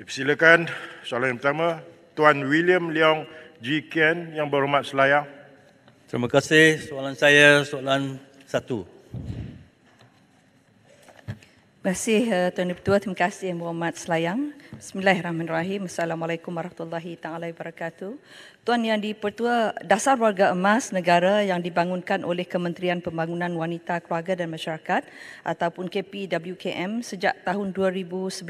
Dipersilakan soalan yang pertama, Tuan William Leong G. Kian yang berhormat selayang. Terima kasih. Soalan saya, soalan 1. Terima kasih Tuan Ketua, terima kasih Yang Berhormat Selayang. Bismillahirrahmanirrahim. Assalamualaikum warahmatullahi taala wabarakatuh. Tuan Yang di-Pertua, Dasar Warga Emas Negara yang dibangunkan oleh Kementerian Pembangunan Wanita, Keluarga dan Masyarakat ataupun KPWKM sejak tahun 2011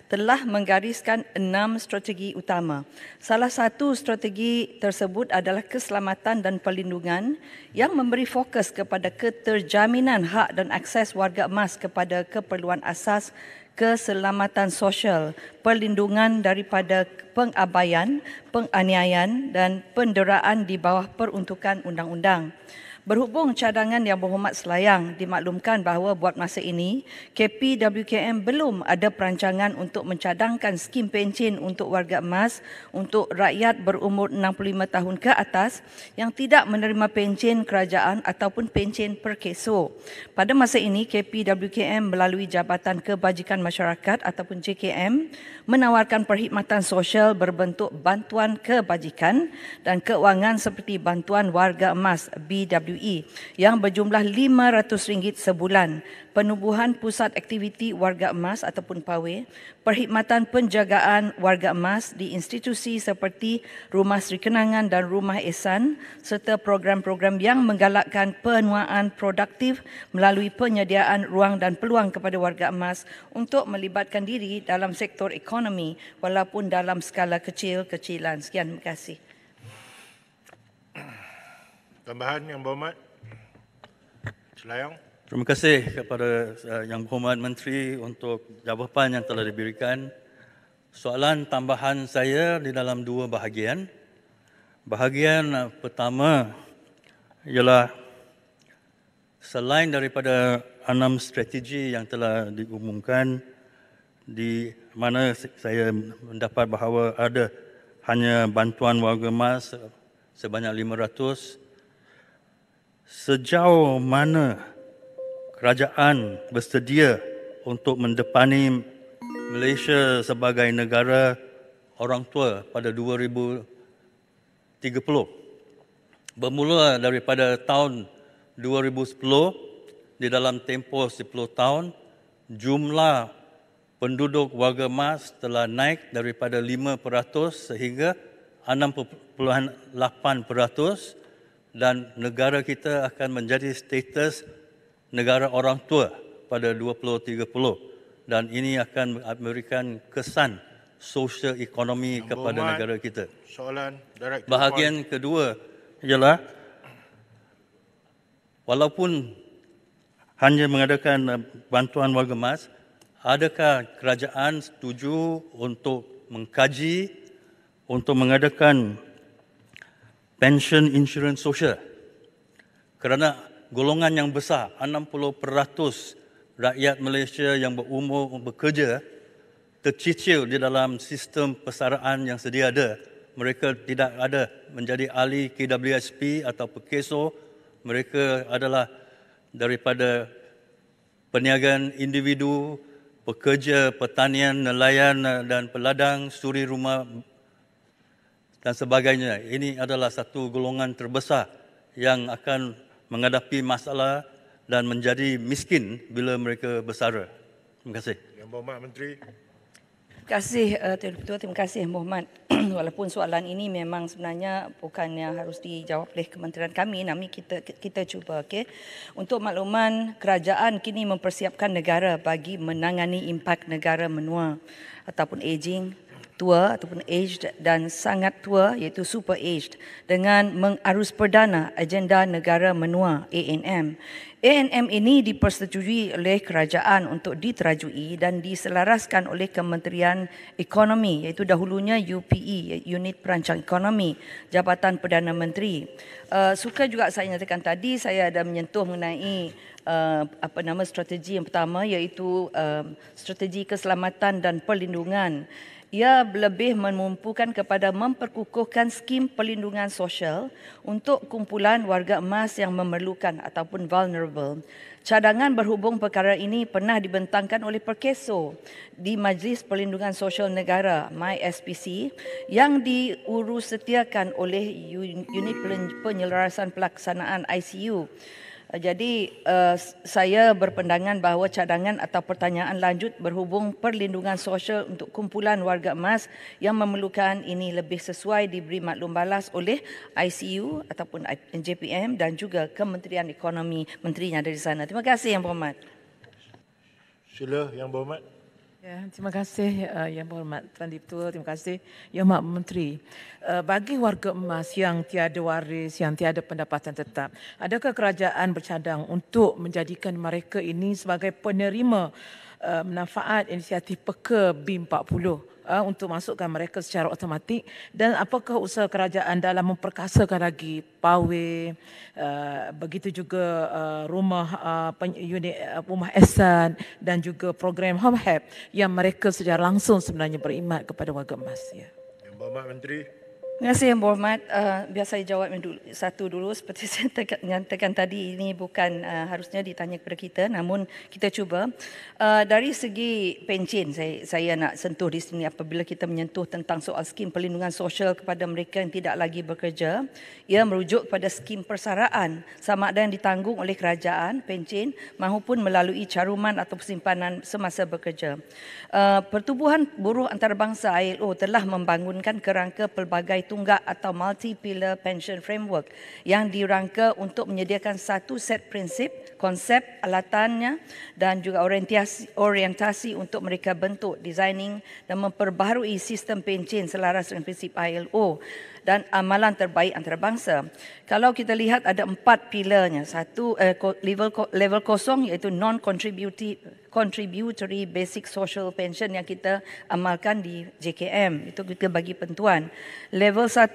telah menggariskan 6 strategi utama. Salah satu strategi tersebut adalah keselamatan dan perlindungan yang memberi fokus kepada keterjaminan hak dan akses warga emas kepada keperluan asas, keselamatan sosial, perlindungan daripada pengabaian, penganiayaan dan penderaan di bawah peruntukan undang-undang. Berhubung cadangan Yang Berhormat Selayang dimaklumkan bahawa buat masa ini KPWKM belum ada perancangan untuk mencadangkan skim pencen untuk warga emas untuk rakyat berumur 65 tahun ke atas yang tidak menerima pencen kerajaan ataupun pencen per keso. Pada masa ini KPWKM melalui Jabatan Kebajikan Masyarakat ataupun JKM menawarkan perkhidmatan sosial berbentuk bantuan kebajikan dan keuangan seperti bantuan warga emas BWE yang berjumlah RM500 sebulan, penubuhan pusat aktiviti warga emas ataupun PAWE, perkhidmatan penjagaan warga emas di institusi seperti Rumah Sri Kenangan dan Rumah Ehsan serta program-program yang menggalakkan penuaan produktif melalui penyediaan ruang dan peluang kepada warga emas untuk melibatkan diri dalam sektor ekonomi walaupun dalam skala kecil-kecilan. Sekian, terima kasih. Tambahan Yang Berhormat Selayang. Terima kasih kepada Yang Berhormat Menteri untuk jawapan yang telah diberikan. Soalan tambahan saya di dalam 2 bahagian. Bahagian pertama ialah selain daripada 6 strategi yang telah diumumkan, di mana saya mendapat bahawa ada hanya bantuan warga emas sebanyak 500. Sejauh mana kerajaan bersedia untuk mendepani Malaysia sebagai negara orang tua pada 2030? Bermula daripada tahun 2010, di dalam tempoh 10 tahun, jumlah penduduk warga emas telah naik daripada 5% sehingga 6.8%. Dan negara kita akan menjadi status negara orang tua pada 2030 dan ini akan memberikan kesan sosial ekonomi kepada negara kita. Soalan Director. Bahagian kedua ialah walaupun hanya mengadakan bantuan warga emas, adakah kerajaan setuju untuk mengkaji untuk mengadakan pension insurans sosial? Kerana golongan yang besar, 60% rakyat Malaysia yang berumur bekerja tercicil di dalam sistem persaraan yang sedia ada. Mereka tidak ada menjadi ahli KWSP atau PKSO. Mereka adalah daripada perniagaan individu, pekerja, pertanian, nelayan dan peladang, suri rumah dan sebagainya. Ini adalah satu golongan terbesar yang akan menghadapi masalah dan menjadi miskin bila mereka bersara. Terima kasih. Yang Berhormat Menteri. Terima kasih Tuan Ketua, terima kasih Yang Berhormat. Walaupun soalan ini memang sebenarnya bukannya harus dijawab oleh kementerian kami, namun kita cuba, okey. Untuk makluman, kerajaan kini mempersiapkan negara bagi menangani impak negara menua ataupun aging, tua ataupun aged dan sangat tua iaitu super aged dengan mengarus perdana agenda negara menua ANM. ANM ini dipersetujui oleh kerajaan untuk diterajui dan diselaraskan oleh Kementerian Ekonomi iaitu dahulunya UPE, Unit Perancang Ekonomi, Jabatan Perdana Menteri. Suka juga saya nyatakan tadi saya ada menyentuh mengenai strategi yang pertama iaitu strategi keselamatan dan perlindungan. Ia lebih menumpukan kepada memperkukuhkan skim perlindungan sosial untuk kumpulan warga emas yang memerlukan ataupun vulnerable. Cadangan berhubung perkara ini pernah dibentangkan oleh Perkeso di Majlis Perlindungan Sosial Negara (MySPC) yang diurusetiakan oleh Unit Penyelarasan Pelaksanaan ICU. Jadi saya berpandangan bahawa cadangan atau pertanyaan lanjut berhubung perlindungan sosial untuk kumpulan warga emas yang memerlukan ini lebih sesuai diberi maklum balas oleh ICU ataupun NJPM dan juga Kementerian Ekonomi, menterinya dari sana. Terima kasih Yang Berhormat. Sila Yang Berhormat. Ya, terima kasih Yang Berhormat Tuan Dipertua, terima kasih Yang Berhormat Menteri. Bagi warga emas yang tiada waris, yang tiada pendapatan tetap, adakah kerajaan bercadang untuk menjadikan mereka ini sebagai penerima manfaat inisiatif peka BIM 40 untuk masukkan mereka secara automatik, dan apakah usaha kerajaan dalam memperkasakan lagi pawai, begitu juga unit rumah ehsan dan juga program Home Help yang mereka secara langsung sebenarnya berkhidmat kepada warga emas. Ya. Yang Berhormat Menteri. Terima kasih Yang Berhormat. Biar saya jawab satu dulu. Seperti saya nyatakan tadi, ini bukan harusnya ditanya kepada kita, namun kita cuba. Dari segi pencen, saya nak sentuh di sini apabila kita menyentuh tentang soal skim perlindungan sosial kepada mereka yang tidak lagi bekerja. Ia merujuk kepada skim persaraan sama ada yang ditanggung oleh kerajaan, pencen, maupun melalui caruman atau simpanan semasa bekerja. Pertubuhan Buruh Antarabangsa ILO telah membangunkan kerangka pelbagai tunggak atau multi-pillar pension framework yang dirangka untuk menyediakan satu set prinsip, konsep, alatannya dan juga orientasi untuk mereka bentuk, designing dan memperbaharui sistem pencen selaras dengan prinsip ILO dan amalan terbaik antarabangsa. Kalau kita lihat ada 4 pilarnya. Satu, level kosong iaitu non-contributory basic social pension yang kita amalkan di JKM. Itu kita bagi pentuan. Level 1,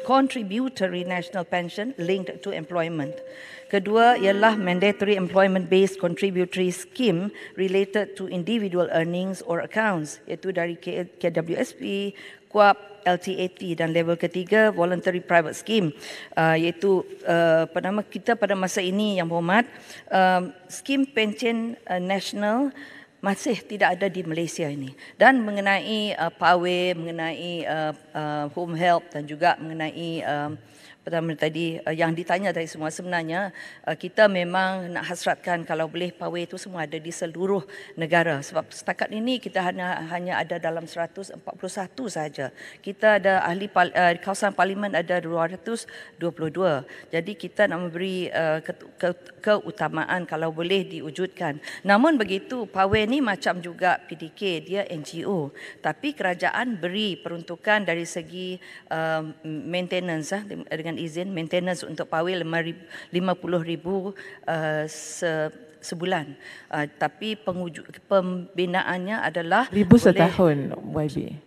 contributory national pension linked to employment. Kedua ialah mandatory employment based contributory scheme related to individual earnings or accounts, iaitu dari KWSP, KUAP, LTAT, dan level ketiga voluntary private scheme, iaitu kita pada masa ini Yang Berhormat, skim pencen nasional masih tidak ada di Malaysia ini, dan mengenai pawai, mengenai home help dan juga mengenai pertama tadi yang ditanya tadi semua, sebenarnya kita memang nak hasratkan kalau boleh pawai itu semua ada di seluruh negara, sebab setakat ini kita hanya ada dalam 141 saja. Kita ada ahli kawasan parlimen ada 222. Jadi kita nak memberi keutamaan kalau boleh diwujudkan. Namun begitu, pawai ni macam juga PDK, dia NGO, tapi kerajaan beri peruntukan dari segi maintenance dengan izin maintenance untuk pawai 50,000 sebulan. Tapi pembinaannya adalah ribu setahun YB.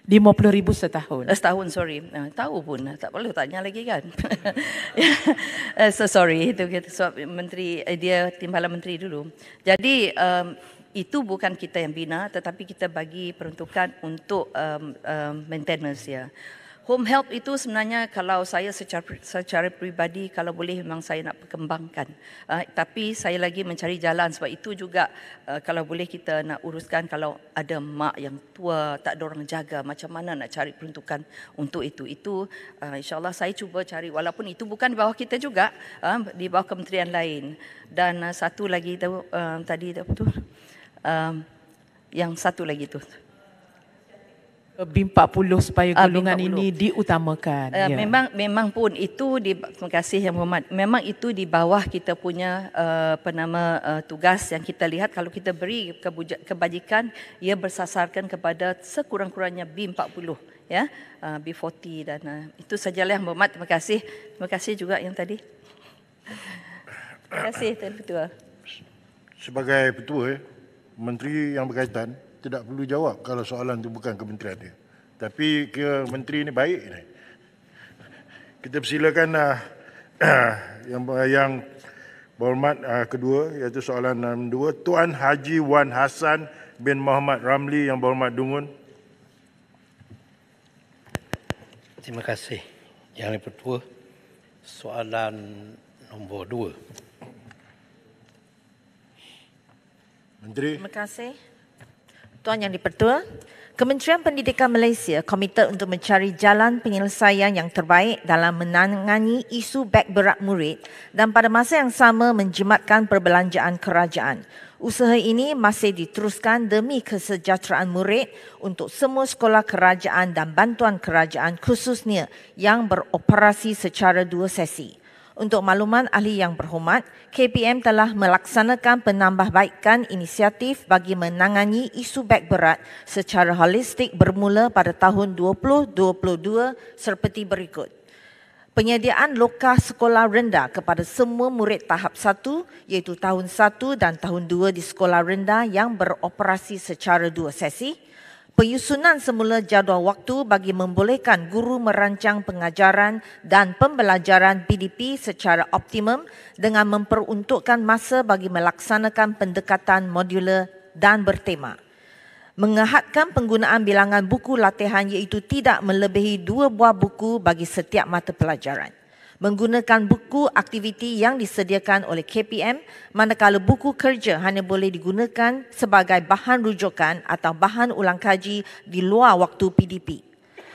50,000 setahun. Setahun, sorry. Tahu pun, tak perlu tanya lagi kan. So sorry, itu sebab menteri, dia timbalan menteri dulu. Jadi itu bukan kita yang bina, tetapi kita bagi peruntukan untuk maintenance ya. Home help itu sebenarnya kalau saya secara peribadi, kalau boleh memang saya nak perkembangkan. Tapi saya lagi mencari jalan, sebab itu juga kalau boleh kita nak uruskan kalau ada mak yang tua, tak ada orang jaga, macam mana nak cari peruntukan untuk itu. Itu insyaAllah saya cuba cari, walaupun itu bukan di bawah kita juga, di bawah kementerian lain. Dan satu lagi tadi apa tu? Yang satu lagi tu. BIM 40 supaya golongan ini diutamakan. Ya. Memang pun itu terima kasih Yang Berhormat. Memang itu di bawah kita punya tugas yang kita lihat, kalau kita beri kebajikan, ia bersasarkan kepada sekurang-kurangnya BIM 40 ya, B40 dan itu sajalah Yang Berhormat. Terima kasih. Terima kasih juga yang tadi. Terima kasih Tuan Ketua. Sebagai Ketua, Menteri yang berkaitan tidak perlu jawab kalau soalan itu bukan kementerian dia. Tapi ke menteri ni baik ni. Kita persilakan yang Berhormat kedua, iaitu soalan nombor 2, Tuan Haji Wan Hassan bin Muhammad Ramli Yang Berhormat Dungun. Terima kasih. Yang Pertua, soalan nombor 2. Menteri. Terima kasih. Tuan Yang di-Pertua, Kementerian Pendidikan Malaysia komited untuk mencari jalan penyelesaian yang terbaik dalam menangani isu beg berat murid dan pada masa yang sama menjimatkan perbelanjaan kerajaan. Usaha ini masih diteruskan demi kesejahteraan murid untuk semua sekolah kerajaan dan bantuan kerajaan khususnya yang beroperasi secara 2 sesi. Untuk makluman ahli yang berhormat, KPM telah melaksanakan penambahbaikan inisiatif bagi menangani isu beg berat secara holistik bermula pada tahun 2022 seperti berikut. Penyediaan lokah sekolah rendah kepada semua murid tahap 1 iaitu tahun 1 dan tahun 2 di sekolah rendah yang beroperasi secara 2 sesi. Penyusunan semula jadual waktu bagi membolehkan guru merancang pengajaran dan pembelajaran PDP secara optimum dengan memperuntukkan masa bagi melaksanakan pendekatan modular dan bertema. Mengehadkan penggunaan bilangan buku latihan iaitu tidak melebihi 2 buah buku bagi setiap mata pelajaran. Menggunakan buku aktiviti yang disediakan oleh KPM, manakala buku kerja hanya boleh digunakan sebagai bahan rujukan atau bahan ulang kaji di luar waktu PDP.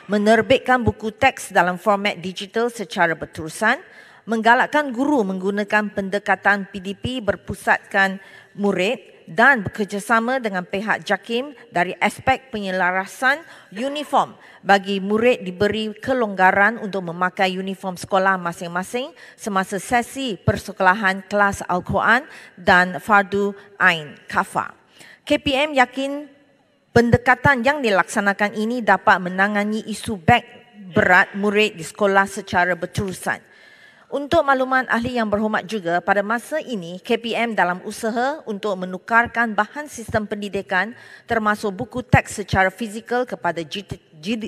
Menerbitkan buku teks dalam format digital secara berterusan, menggalakkan guru menggunakan pendekatan PDP berpusatkan murid dan bekerjasama dengan pihak JAKIM dari aspek penyelarasan uniform bagi murid diberi kelonggaran untuk memakai uniform sekolah masing-masing semasa sesi persekolahan kelas Al-Quran dan Fardu Ain Kafa. KPM yakin pendekatan yang dilaksanakan ini dapat menangani isu beg berat murid di sekolah secara berterusan. Untuk makluman ahli yang berhormat juga, pada masa ini KPM dalam usaha untuk menukarkan bahan sistem pendidikan termasuk buku teks secara fizikal kepada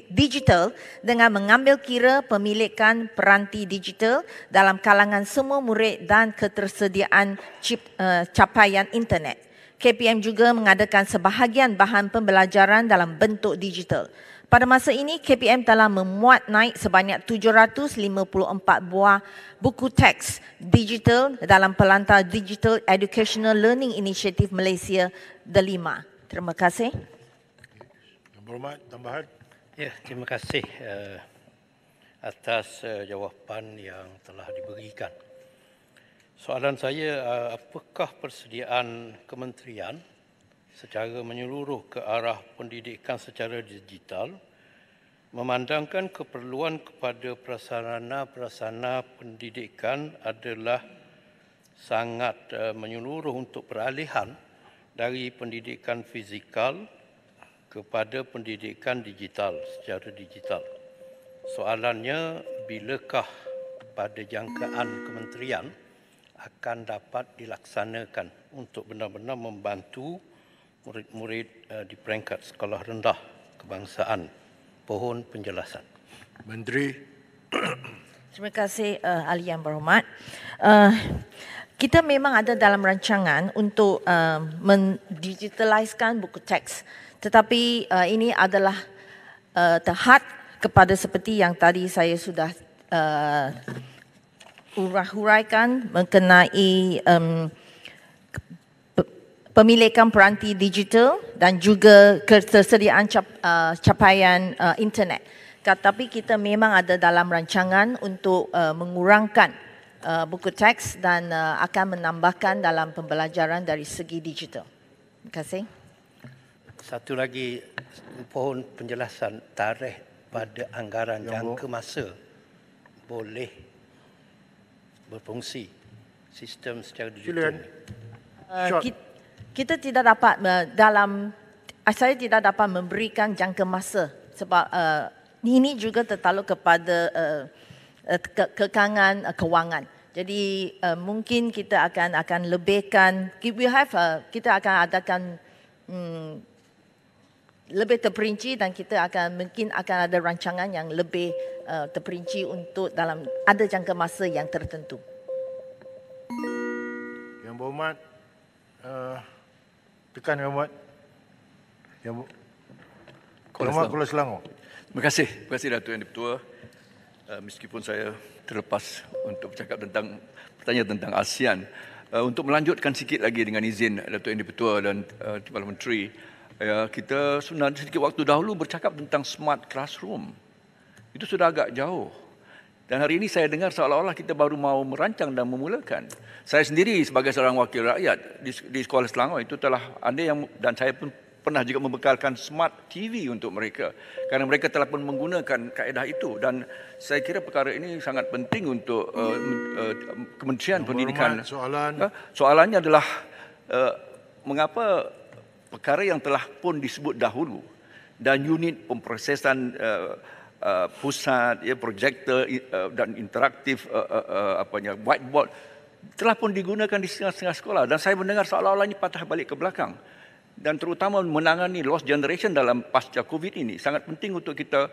digital dengan mengambil kira pemilikan peranti digital dalam kalangan semua murid dan ketersediaan capaian internet. KPM juga mengadakan sebahagian bahan pembelajaran dalam bentuk digital. Pada masa ini, KPM telah memuat naik sebanyak 754 buah buku teks digital dalam pelantar Digital Educational Learning Initiative Malaysia DELIMA. Terima kasih. Yang Berhormat, tambahan. Ya, terima kasih atas jawapan yang telah diberikan. Soalan saya, apakah persediaan kementerian secara menyeluruh ke arah pendidikan secara digital memandangkan keperluan kepada prasarana pendidikan adalah sangat menyeluruh untuk peralihan dari pendidikan fizikal kepada pendidikan digital secara digital. Soalannya, bilakah pada jangkaan kementerian akan dapat dilaksanakan untuk benar-benar membantu murid-murid di peringkat sekolah rendah kebangsaan? Pohon penjelasan. Menteri. Terima kasih ahli yang berhormat. Kita memang ada dalam rancangan untuk mendigitaliskan buku teks. Tetapi ini adalah terhad kepada seperti yang tadi saya sudah huraikan mengenai pemilikan peranti digital dan juga ketersediaan capaian internet. Tetapi kita memang ada dalam rancangan untuk mengurangkan buku teks dan akan menambahkan dalam pembelajaran dari segi digital. Terima kasih. Satu lagi, pohon penjelasan tarikh pada anggaran jangka masa boleh berfungsi sistem secara digital. Kita tidak dapat saya tidak dapat memberikan jangka masa sebab ini juga tertaluk kepada kekangan kewangan. Jadi mungkin kita akan lebihkan, kita akan adakan lebih terperinci dan kita mungkin akan ada rancangan yang lebih terperinci untuk dalam ada jangka masa yang tertentu. Berhormat, tekan Yang Berhormat. Kuala Selangor. Terima kasih Datuk Yang Di-Pertua. Meskipun saya terlepas untuk bercakap tentang pertanyaan tentang ASEAN, untuk melanjutkan sikit lagi dengan izin Datuk Yang Di-Pertua dan Timbalan Menteri, kita sebenarnya sedikit waktu dahulu bercakap tentang smart classroom. Itu sudah agak jauh. Dan hari ini saya dengar seolah-olah kita baru mau merancang dan memulakan. Saya sendiri sebagai seorang wakil rakyat di Sekolah Selangor itu telah ada yang, dan saya pun pernah juga membekalkan smart TV untuk mereka kerana mereka telah pun menggunakan kaedah itu, dan saya kira perkara ini sangat penting untuk Kementerian Pendidikan. Soalannya adalah mengapa perkara yang telah pun disebut dahulu dan unit pemprosesan pusat, projektor dan interaktif whiteboard telah pun digunakan di setengah-setengah sekolah, dan saya mendengar seolah-olah ini patah balik ke belakang. Dan terutama menangani lost generation dalam pasca COVID ini sangat penting untuk kita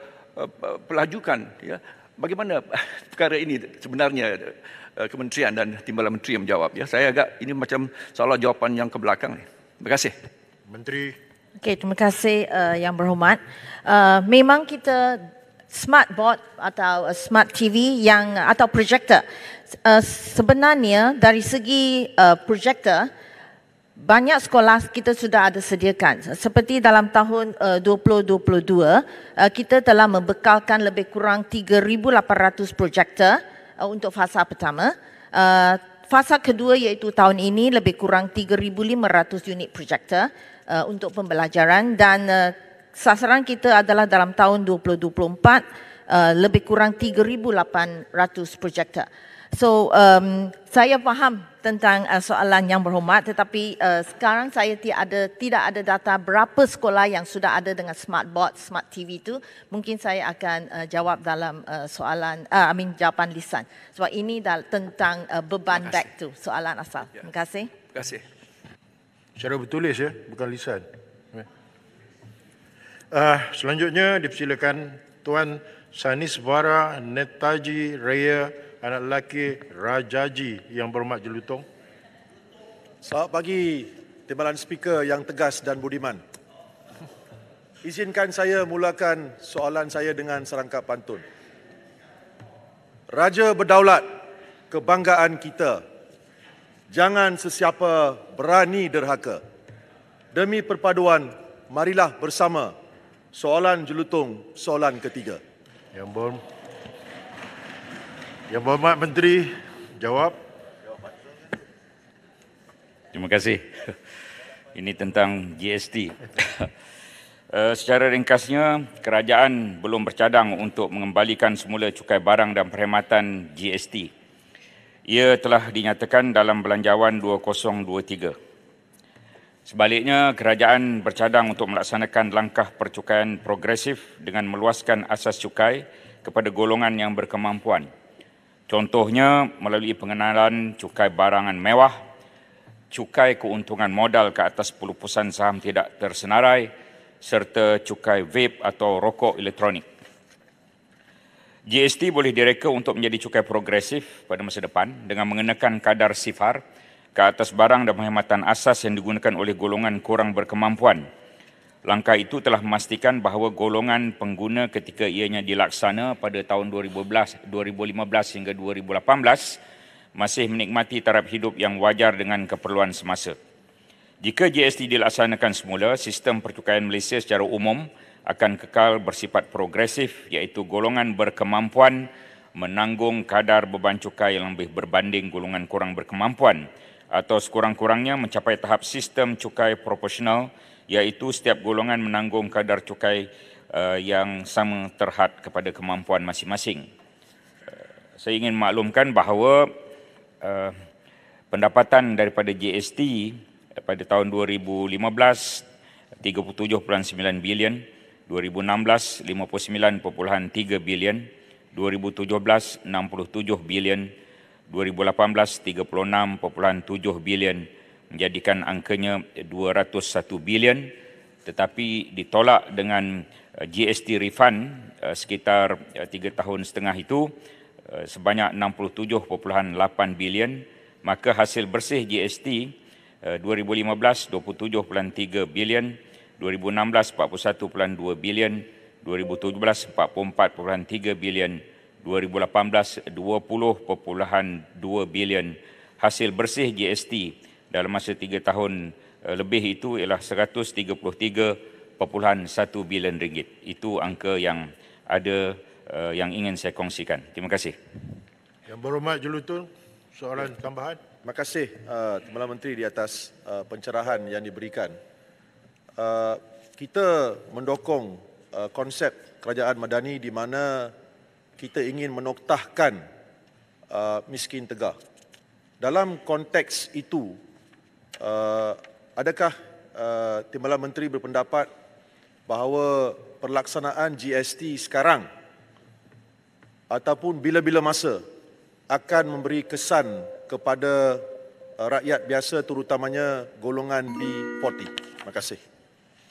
pelajukan. Ya. Bagaimana perkara ini sebenarnya Kementerian dan Timbalan Menteri yang menjawab. Ya. Saya agak ini macam seolah jawapan yang ke belakang. Terima kasih. Menteri. Okey, terima kasih Yang Berhormat. Memang kita smart board atau smart TV yang atau projector, sebenarnya dari segi projector banyak sekolah kita sudah ada sediakan. Seperti dalam tahun 2022, kita telah membekalkan lebih kurang 3,800 projektor untuk fasa pertama. Fasa kedua iaitu tahun ini lebih kurang 3,500 unit projektor untuk pembelajaran, dan sasaran kita adalah dalam tahun 2024 lebih kurang 3,800 projektor. So saya faham tentang soalan Yang Berhormat, tetapi sekarang saya tidak ada data berapa sekolah yang sudah ada dengan smart board, smart TV itu. Mungkin saya akan jawab dalam jawapan lisan. Sebab ini tentang beban back tu, soalan asal. Terima kasih. Terima kasih. Secara bertulis ya, bukan lisan. Selanjutnya dipersilakan Tuan Sanisvara Netaji Raya, anak lelaki Rajaji Yang Berhormat Jelutong. Selamat pagi Timbalan Speaker yang tegas dan budiman. Izinkan saya mulakan soalan saya dengan serangkap pantun. Raja berdaulat, kebanggaan kita. Jangan sesiapa berani derhaka. Demi perpaduan, marilah bersama. Soalan Jelutong, soalan ketiga. Yang Berhormat Menteri, jawab. Terima kasih. Ini tentang GST. Secara ringkasnya, kerajaan belum bercadang untuk mengembalikan semula cukai barang dan perkhidmatan GST. Ia telah dinyatakan dalam Belanjawan 2023. Sebaliknya, kerajaan bercadang untuk melaksanakan langkah percukaian progresif dengan meluaskan asas cukai kepada golongan yang berkemampuan. Contohnya melalui pengenalan cukai barangan mewah, cukai keuntungan modal ke atas 10% saham tidak tersenarai, serta cukai vape atau rokok elektronik. GST boleh direka untuk menjadi cukai progresif pada masa depan dengan mengenakan kadar sifar ke atas barang dan perkhidmatan asas yang digunakan oleh golongan kurang berkemampuan. Langkah itu telah memastikan bahawa golongan pengguna ketika ianya dilaksana pada tahun 2015 hingga 2018 masih menikmati taraf hidup yang wajar dengan keperluan semasa. Jika GST dilaksanakan semula, sistem percukaian Malaysia secara umum akan kekal bersifat progresif, iaitu golongan berkemampuan menanggung kadar beban cukai yang lebih berbanding golongan kurang berkemampuan, atau sekurang-kurangnya mencapai tahap sistem cukai proporsional, iaitu setiap golongan menanggung kadar cukai yang sama terhad kepada kemampuan masing-masing. Saya ingin maklumkan bahawa pendapatan daripada GST pada tahun 2015 37.9 bilion, 2016 59.3 bilion, 2017 67 bilion, 2018 36.7 bilion, menjadikan angkanya 201 bilion, tetapi ditolak dengan GST refund sekitar 3 tahun setengah itu sebanyak 67.8 bilion, maka hasil bersih GST 2015 27.3 bilion, 2016 41.2 bilion, 2017 44.3 bilion, 2018 20.2 bilion. Hasil bersih GST dalam masa 3 tahun lebih itu ialah 133.1 bilion ringgit. Itu angka yang ada yang ingin saya kongsikan. Terima kasih. Yang berhormat Jelutong, soalan tambahan. Terima kasih Timbalan Menteri di atas pencerahan yang diberikan. Kita mendukung konsep kerajaan madani di mana kita ingin menoktahkan miskin tegak. Dalam konteks itu, adakah Timbalan Menteri berpendapat bahawa pelaksanaan GST sekarang ataupun bila-bila masa akan memberi kesan kepada rakyat biasa terutamanya golongan B40? Terima kasih.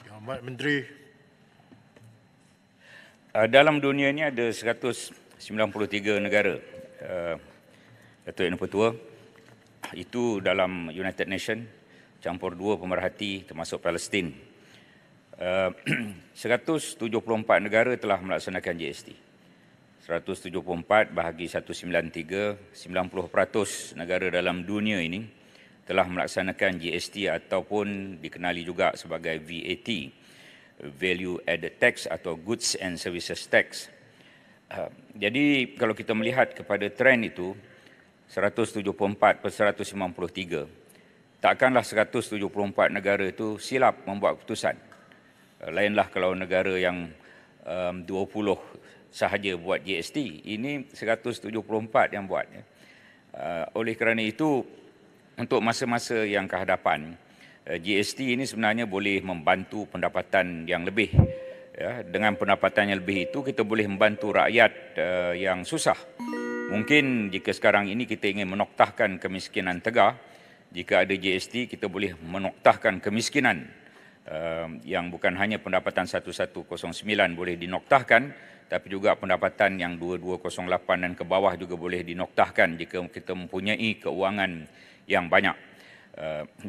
Yang Amat Menteri. Dalam dunia ini ada 193 negara, Datuk Yang Dipertua. Itu dalam United Nations, campur 2 pemerhati termasuk Palestin. 174 negara telah melaksanakan GST. 174 bahagi 193, 90% negara dalam dunia ini telah melaksanakan GST ataupun dikenali juga sebagai VAT, Value Added Tax atau Goods and Services Tax. Jadi kalau kita melihat kepada trend itu, 174 per 153, takkanlah 174 negara itu silap membuat keputusan. Lainlah kalau negara yang 20 sahaja buat GST, ini 174 yang buat. Oleh kerana itu, untuk masa-masa yang kehadapan, GST ini sebenarnya boleh membantu pendapatan yang lebih. Dengan pendapatan yang lebih itu, kita boleh membantu rakyat yang susah. Mungkin jika sekarang ini kita ingin menoktahkan kemiskinan tegak, jika ada GST, kita boleh menoktahkan kemiskinan yang bukan hanya pendapatan 1109 boleh dinoktahkan, tapi juga pendapatan yang 2208 dan ke bawah juga boleh dinoktahkan jika kita mempunyai keuangan yang banyak.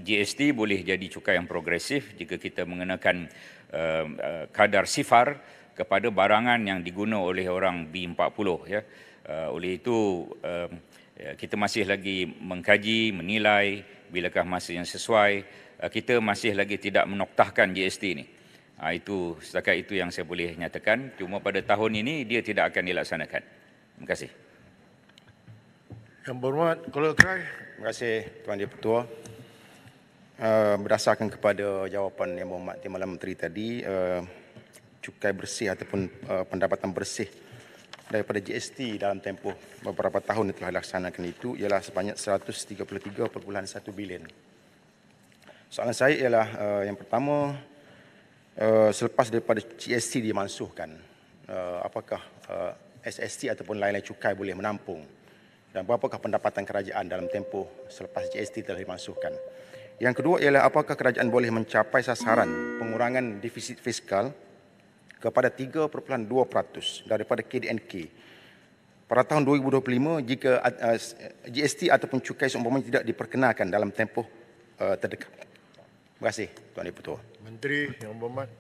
GST boleh jadi cukai yang progresif jika kita mengenakan kadar sifar kepada barangan yang diguna oleh orang B40. Oleh itu, kita masih lagi mengkaji, menilai bilakah masa yang sesuai. Kita masih lagi tidak menoktahkan GST ini. Itu setakat itu yang saya boleh nyatakan. Cuma pada tahun ini dia tidak akan dilaksanakan. Terima kasih. Yang berhormat Kolonel Krai. Terima kasih Tuan Dipertua. Berdasarkan kepada jawapan Yang Berhormat Timbalan Menteri tadi, cukai bersih ataupun pendapatan bersih daripada GST dalam tempoh beberapa tahun yang telah dilaksanakan itu ialah sebanyak 133.1 bilion. Soalan saya ialah yang pertama, selepas daripada GST dimansuhkan, apakah SST ataupun lain-lain cukai boleh menampung, dan berapakah pendapatan kerajaan dalam tempoh selepas GST telah dimansuhkan? Yang kedua ialah apakah kerajaan boleh mencapai sasaran pengurangan defisit fiskal kepada 3.2% daripada KDNK pada tahun 2025 jika GST ataupun cukai seumpamanya tidak diperkenalkan dalam tempoh terdekat? Terima kasih Tuan Dipertua. Menteri Yang Berhormat.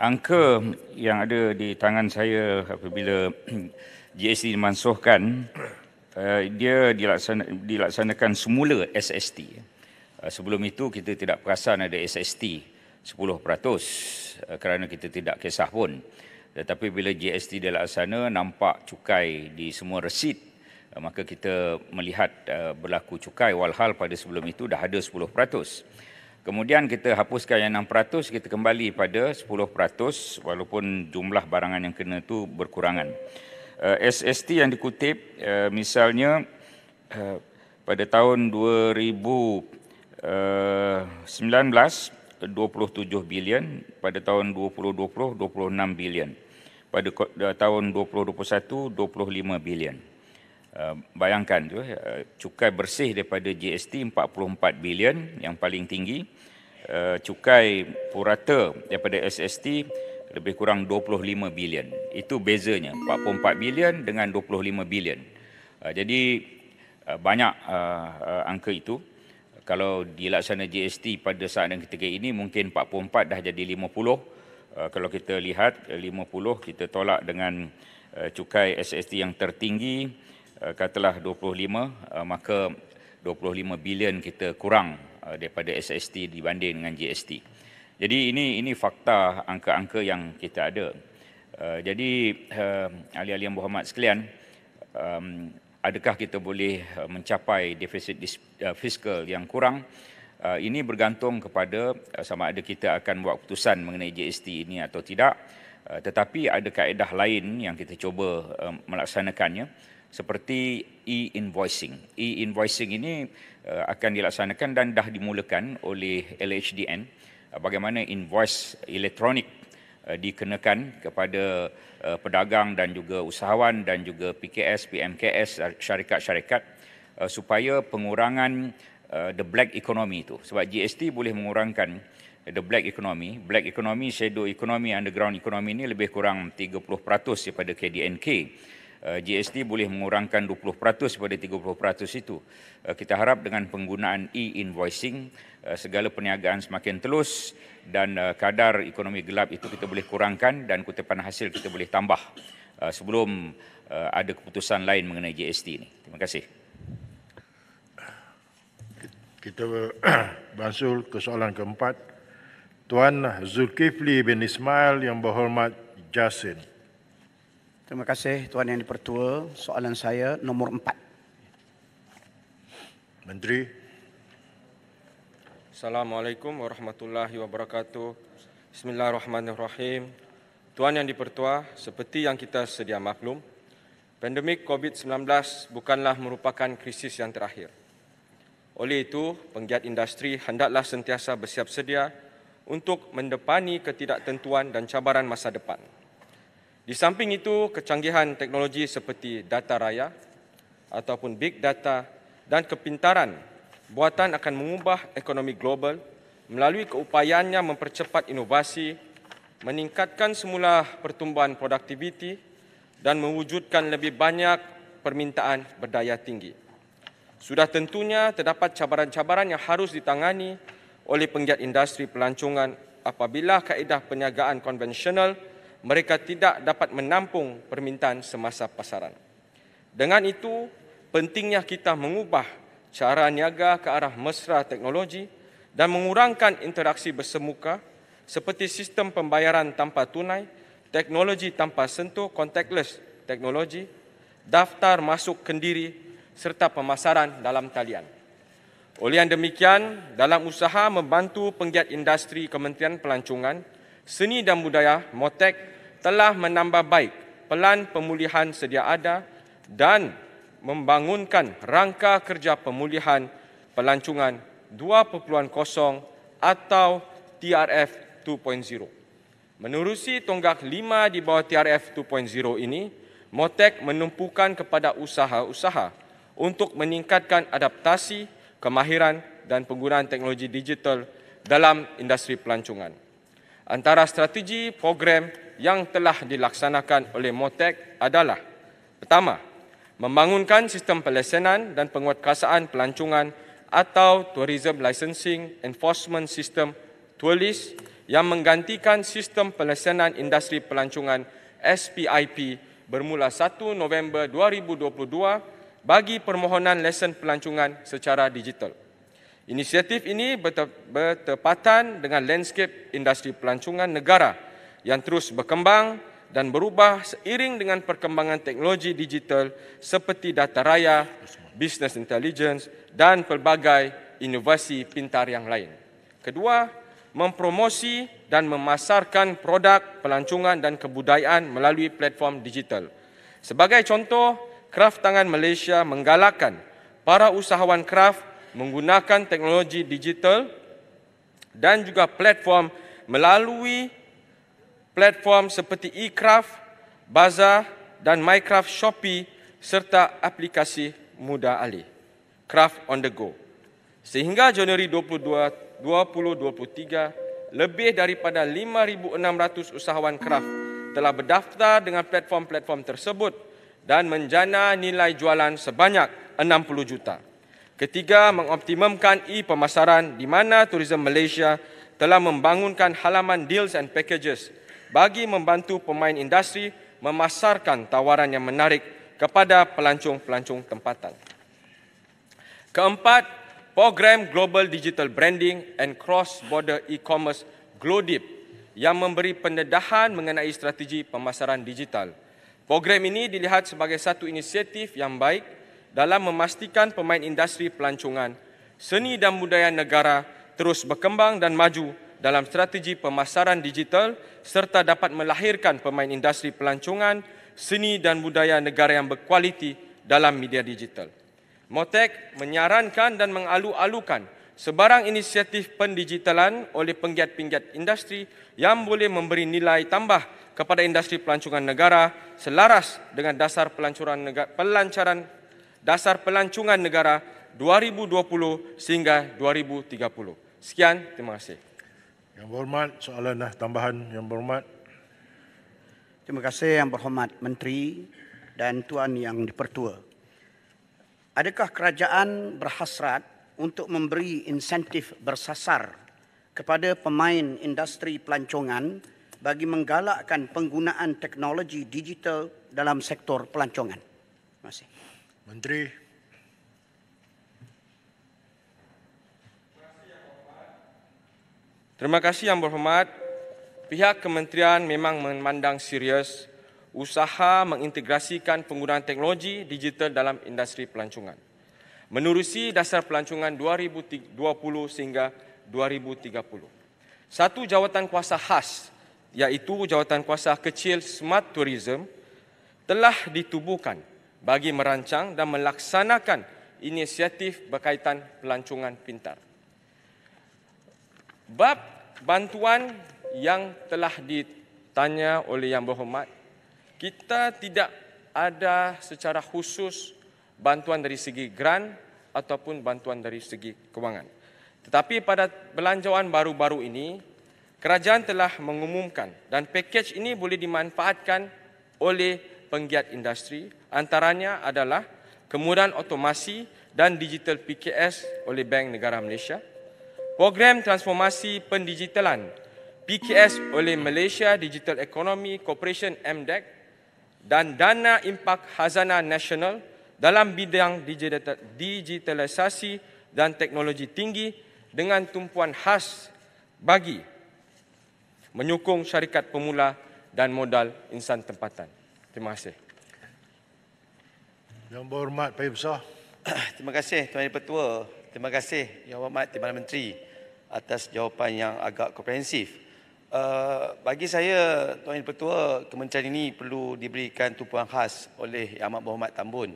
Angka yang ada di tangan saya apabila GST dimansuhkan, dia dilaksanakan semula SST. Sebelum itu kita tidak perasan ada SST 10% kerana kita tidak kisah pun. Tetapi bila GST dilaksana, nampak cukai di semua resit, maka kita melihat berlaku cukai, walhal pada sebelum itu dah ada 10%. Kemudian kita hapuskan yang 6%, kita kembali pada 10% walaupun jumlah barangan yang kena itu berkurangan. SST yang dikutip misalnya pada tahun 2019 27 bilion, pada tahun 2020 26 bilion, pada tahun 2021 25 bilion. Bayangkan tu, cukai bersih daripada GST 44 bilion yang paling tinggi, cukai purata daripada SST lebih kurang 25 bilion. Itu bezanya, 44 bilion dengan 25 bilion. Jadi banyak angka itu. Kalau dilaksana GST pada saat yang ketiga ini mungkin 44 dah jadi 50. Kalau kita lihat 50 kita tolak dengan cukai SST yang tertinggi, katalah 25, maka 25 bilion kita kurang daripada SST dibanding dengan GST. Jadi ini fakta angka-angka yang kita ada. Jadi ahli-ahli yang berhormat sekalian, adakah kita boleh mencapai defisit fiskal yang kurang? Ini bergantung kepada sama ada kita akan buat keputusan mengenai GST ini atau tidak. Tetapi ada kaedah lain yang kita cuba melaksanakannya, seperti e-invoicing. E-invoicing ini akan dilaksanakan dan dah dimulakan oleh LHDN. Bagaimana invoice elektronik dikenakan kepada pedagang dan juga usahawan dan juga PKS, PMKS, syarikat-syarikat supaya pengurangan the black economy itu. Sebab GST boleh mengurangkan the black economy, shadow economy, underground economy ini lebih kurang 30% daripada KDNK. GST boleh mengurangkan 20% pada 30% itu. Kita harap dengan penggunaan e-invoicing, segala perniagaan semakin telus dan kadar ekonomi gelap itu kita boleh kurangkan dan kutipan hasil kita boleh tambah sebelum ada keputusan lain mengenai GST ini. Terima kasih. Kita bangsul ke soalan keempat. Tuan Zulkifli bin Ismail yang berhormat Jasin. Terima kasih Tuan Yang di-Pertua. Soalan saya nombor 4. Menteri. Assalamualaikum warahmatullahi wabarakatuh. Bismillahirrahmanirrahim. Tuan Yang di-Pertua, seperti yang kita sedia maklum, pandemik COVID-19 bukanlah merupakan krisis yang terakhir. Oleh itu, penggiat industri hendaklah sentiasa bersiap sedia untuk mendepani ketidaktentuan dan cabaran masa depan. Di samping itu, kecanggihan teknologi seperti data raya ataupun big data dan kepintaran buatan akan mengubah ekonomi global melalui keupayaannya mempercepat inovasi, meningkatkan semula pertumbuhan produktiviti dan mewujudkan lebih banyak permintaan berdaya tinggi. Sudah tentunya terdapat cabaran-cabaran yang harus ditangani oleh penggiat industri pelancongan apabila kaedah perniagaan konvensional mereka tidak dapat menampung permintaan semasa pasaran. Dengan itu, pentingnya kita mengubah cara niaga ke arah mesra teknologi dan mengurangkan interaksi bersemuka seperti sistem pembayaran tanpa tunai, teknologi tanpa sentuh, contactless teknologi, daftar masuk kendiri serta pemasaran dalam talian. Oleh yang demikian, dalam usaha membantu penggiat industri Kementerian Pelancongan, Seni dan Budaya MOTEK telah menambah baik pelan pemulihan sedia ada dan membangunkan rangka kerja pemulihan pelancongan 2.0 atau TRF 2.0. Menerusi tonggak 5 di bawah TRF 2.0 ini, MOTEK menumpukan kepada usaha-usaha untuk meningkatkan adaptasi, kemahiran dan penggunaan teknologi digital dalam industri pelancongan. Antara strategi program yang telah dilaksanakan oleh MOTEK adalah: pertama, membangunkan sistem pelesenan dan penguatkuasaan pelancongan atau Tourism Licensing Enforcement System (TULIS) yang menggantikan sistem pelesenan industri pelancongan SPIP bermula 1 November 2022 bagi permohonan lesen pelancongan secara digital. Inisiatif ini bertepatan dengan landscape industri pelancongan negara yang terus berkembang dan berubah seiring dengan perkembangan teknologi digital seperti data raya, business intelligence dan pelbagai inovasi pintar yang lain. Kedua, mempromosi dan memasarkan produk pelancongan dan kebudayaan melalui platform digital. Sebagai contoh, Kraft Tangan Malaysia menggalakkan para usahawan kraft menggunakan teknologi digital dan juga platform melalui platform seperti eCraft, Bazaar dan MyCraft Shopee serta aplikasi mudah alih, Craft on the Go. Sehingga Januari 2023, lebih daripada 5,600 usahawan kraft telah berdaftar dengan platform-platform tersebut dan menjana nilai jualan sebanyak 60 juta. Ketiga, mengoptimumkan e-pemasaran di mana Tourism Malaysia telah membangunkan halaman deals and packages bagi membantu pemain industri memasarkan tawaran yang menarik kepada pelancong-pelancong tempatan. Keempat, program Global Digital Branding and Cross-Border E-Commerce GLODIP yang memberi pendedahan mengenai strategi pemasaran digital. Program ini dilihat sebagai satu inisiatif yang baik dalam memastikan pemain industri pelancongan, seni dan budaya negara terus berkembang dan maju dalam strategi pemasaran digital serta dapat melahirkan pemain industri pelancongan, seni dan budaya negara yang berkualiti dalam media digital. MOTEC menyarankan dan mengalu-alukan sebarang inisiatif pendigitalan oleh penggiat-penggiat industri yang boleh memberi nilai tambah kepada industri pelancongan negara selaras dengan dasar pelancongan negara 2020 sehingga 2030. Sekian, terima kasih. Yang berhormat, soalan tambahan yang berhormat. Terima kasih Yang Berhormat Menteri dan Tuan Yang Dipertua. Adakah kerajaan berhasrat untuk memberi insentif bersasar kepada pemain industri pelancongan bagi menggalakkan penggunaan teknologi digital dalam sektor pelancongan? Terima kasih. Menteri. Terima kasih Yang Berhormat. Pihak kementerian memang memandang serius usaha mengintegrasikan penggunaan teknologi digital dalam industri pelancongan. Menerusi dasar pelancongan 2020 sehingga 2030. Satu jawatan kuasa khas, iaitu jawatan kuasa kecil Smart Tourism, telah ditubuhkan bagi merancang dan melaksanakan inisiatif berkaitan pelancongan pintar. Bab bantuan yang telah ditanya oleh Yang Berhormat, kita tidak ada secara khusus bantuan dari segi grant ataupun bantuan dari segi kewangan. Tetapi pada belanjawan baru-baru ini, kerajaan telah mengumumkan dan pakej ini boleh dimanfaatkan oleh penggiat industri, antaranya adalah kemudahan otomasi dan digital PKS oleh Bank Negara Malaysia, program transformasi pendigitalan PKS oleh Malaysia Digital Economy Corporation MDEC dan dana impak khazanah nasional dalam bidang digitalisasi dan teknologi tinggi dengan tumpuan khas bagi menyokong syarikat pemula dan modal insan tempatan. Terima kasih. Yang Berhormat Paya Besar. Terima kasih Tuan Yang Dipertua. Terima kasih Yang Berhormat Timbalan Menteri atas jawapan yang agak komprehensif. Bagi saya, Tuan Yang Dipertua, kementerian ini perlu diberikan tumpuan khas oleh Yang Amat Berhormat Tambun.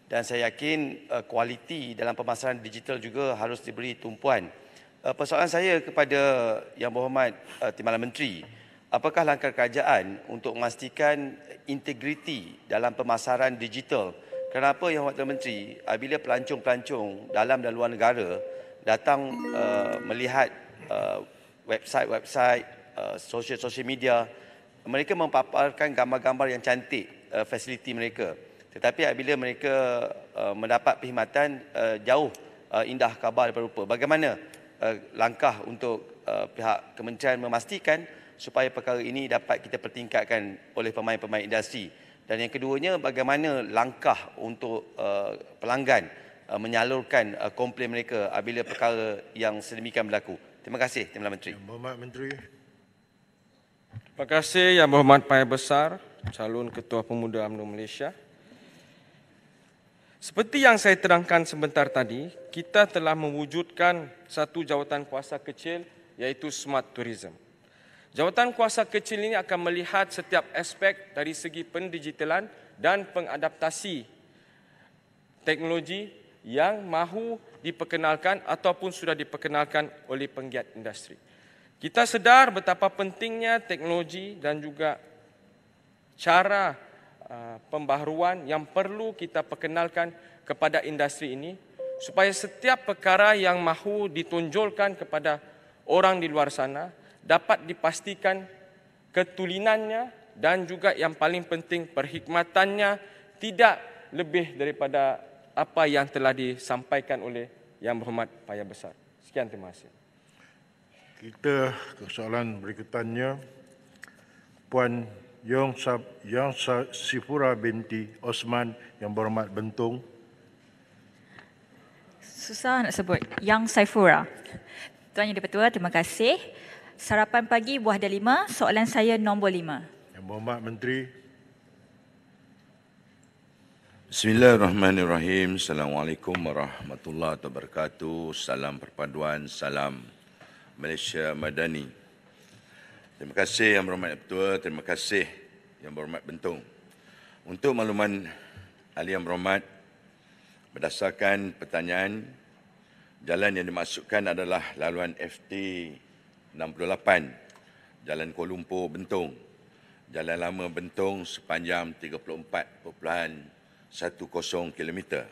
Dan saya yakin kualiti dalam pemasaran digital juga harus diberi tumpuan. Persoalan saya kepada Yang Berhormat Timbalan Menteri, apakah langkah kerajaan untuk memastikan integriti dalam pemasaran digital? Kenapa Yang Berhormat Menteri, apabila pelancong-pelancong dalam dan luar negara datang melihat website-website, social media, mereka mempaparkan gambar-gambar yang cantik fasiliti mereka. Tetapi apabila mereka mendapat perkhidmatan jauh indah khabar daripada rupa. Bagaimana langkah untuk pihak kementerian memastikan supaya perkara ini dapat kita pertingkatkan oleh pemain-pemain industri? Dan yang keduanya, bagaimana langkah untuk pelanggan menyalurkan komplain mereka apabila perkara yang sedemikian berlaku? Terima kasih, Timbalan Menteri. Yang Berhormat Menteri. Terima kasih Yang Berhormat Paya Besar, calon Ketua Pemuda UMNO Malaysia. Seperti yang saya terangkan sebentar tadi, kita telah mewujudkan satu jawatan kuasa kecil iaitu Smart Tourism. Jawatan kuasa kecil ini akan melihat setiap aspek dari segi pendigitalan dan pengadaptasi teknologi yang mahu diperkenalkan ataupun sudah diperkenalkan oleh penggiat industri. Kita sedar betapa pentingnya teknologi dan juga cara pembaharuan yang perlu kita perkenalkan kepada industri ini supaya setiap perkara yang mahu ditonjolkan kepada orang di luar sana dapat dipastikan ketulinannya dan juga yang paling penting perkhidmatannya tidak lebih daripada apa yang telah disampaikan oleh Yang Berhormat Payah Besar. Sekian, terima kasih. Kita ke soalan berikutannya. Puan Yang Sifura binti Osman Yang Berhormat Bentong. Susah nak sebut. Yang Saifura. Tuan Yang di-Pertua, terima kasih. Sarapan pagi buah delima, soalan saya nombor 5. Yang Berhormat Menteri. Bismillahirrahmanirrahim. Assalamualaikum warahmatullahi wabarakatuh. Salam perpaduan, salam Malaysia Madani. Terima kasih Yang Berhormat Ketua, terima kasih Yang Berhormat Bentong. Untuk makluman ahli Yang Berhormat, berdasarkan pertanyaan, jalan yang dimasukkan adalah laluan FT 68, Jalan Kuala Lumpur Bentong. Jalan lama Bentong sepanjang 34.10 km.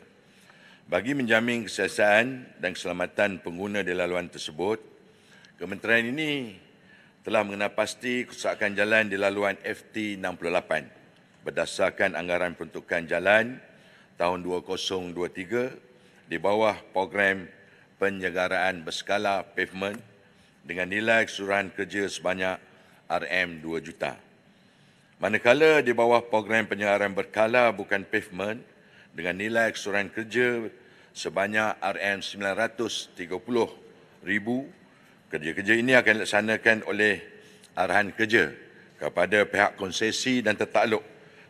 Bagi menjamin kesiasaan dan keselamatan pengguna di laluan tersebut, Kementerian ini telah mengenal pasti kerusakan jalan di laluan FT 68 berdasarkan anggaran peruntukan jalan tahun 2023 di bawah program penyegaraan berskala pavement dengan nilai keseluruhan kerja sebanyak RM2 juta. Manakala di bawah program penyegaraan berkala bukan pavement dengan nilai keseluruhan kerja sebanyak RM930,000, kerja-kerja ini akan dilaksanakan oleh arahan kerja kepada pihak konsesi dan tertakluk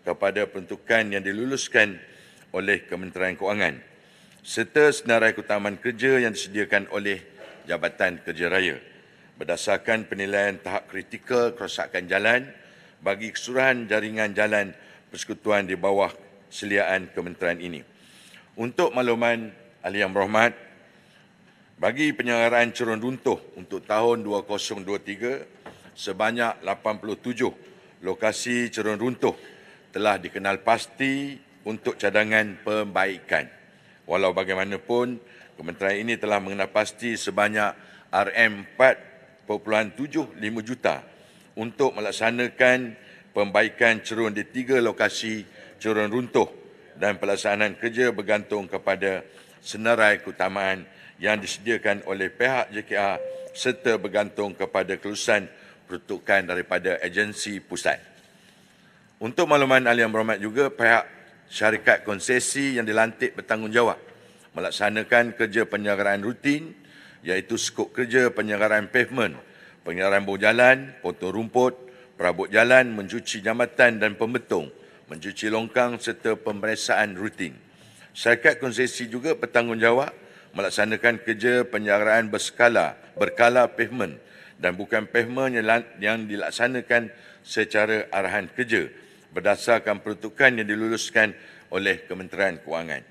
kepada peruntukan yang diluluskan oleh Kementerian Kewangan serta senarai keutamaan kerja yang disediakan oleh Jabatan Kerja Raya berdasarkan penilaian tahap kritikal kerosakan jalan bagi keseluruhan jaringan jalan persekutuan di bawah seliaan kementerian ini. Untuk makluman ahli yang berhormat, bagi penyelenggaraan cerun runtuh untuk tahun 2023, sebanyak 87 lokasi cerun runtuh telah dikenal pasti untuk cadangan pembaikan. Walau bagaimanapun, kementerian ini telah mengenal pasti sebanyak RM4.75 juta untuk melaksanakan pembaikan cerun di 3 lokasi cerun runtuh dan pelaksanaan kerja bergantung kepada senarai keutamaan yang disediakan oleh pihak JKR serta bergantung kepada kelulusan peruntukan daripada agensi pusat. Untuk makluman ahli yang berhormat juga, pihak syarikat konsesi yang dilantik bertanggungjawab melaksanakan kerja penyelenggaraan rutin iaitu skop kerja penyelenggaraan pavement, penyelenggaraan bau jalan, potong rumput, perabot jalan, mencuci jambatan dan pembetung, mencuci longkang serta pemeriksaan rutin. Syarikat konsesi juga bertanggungjawab melaksanakan kerja penyelenggaraan berkala pavement dan bukan pavement yang dilaksanakan secara arahan kerja berdasarkan peruntukan yang diluluskan oleh Kementerian Kewangan.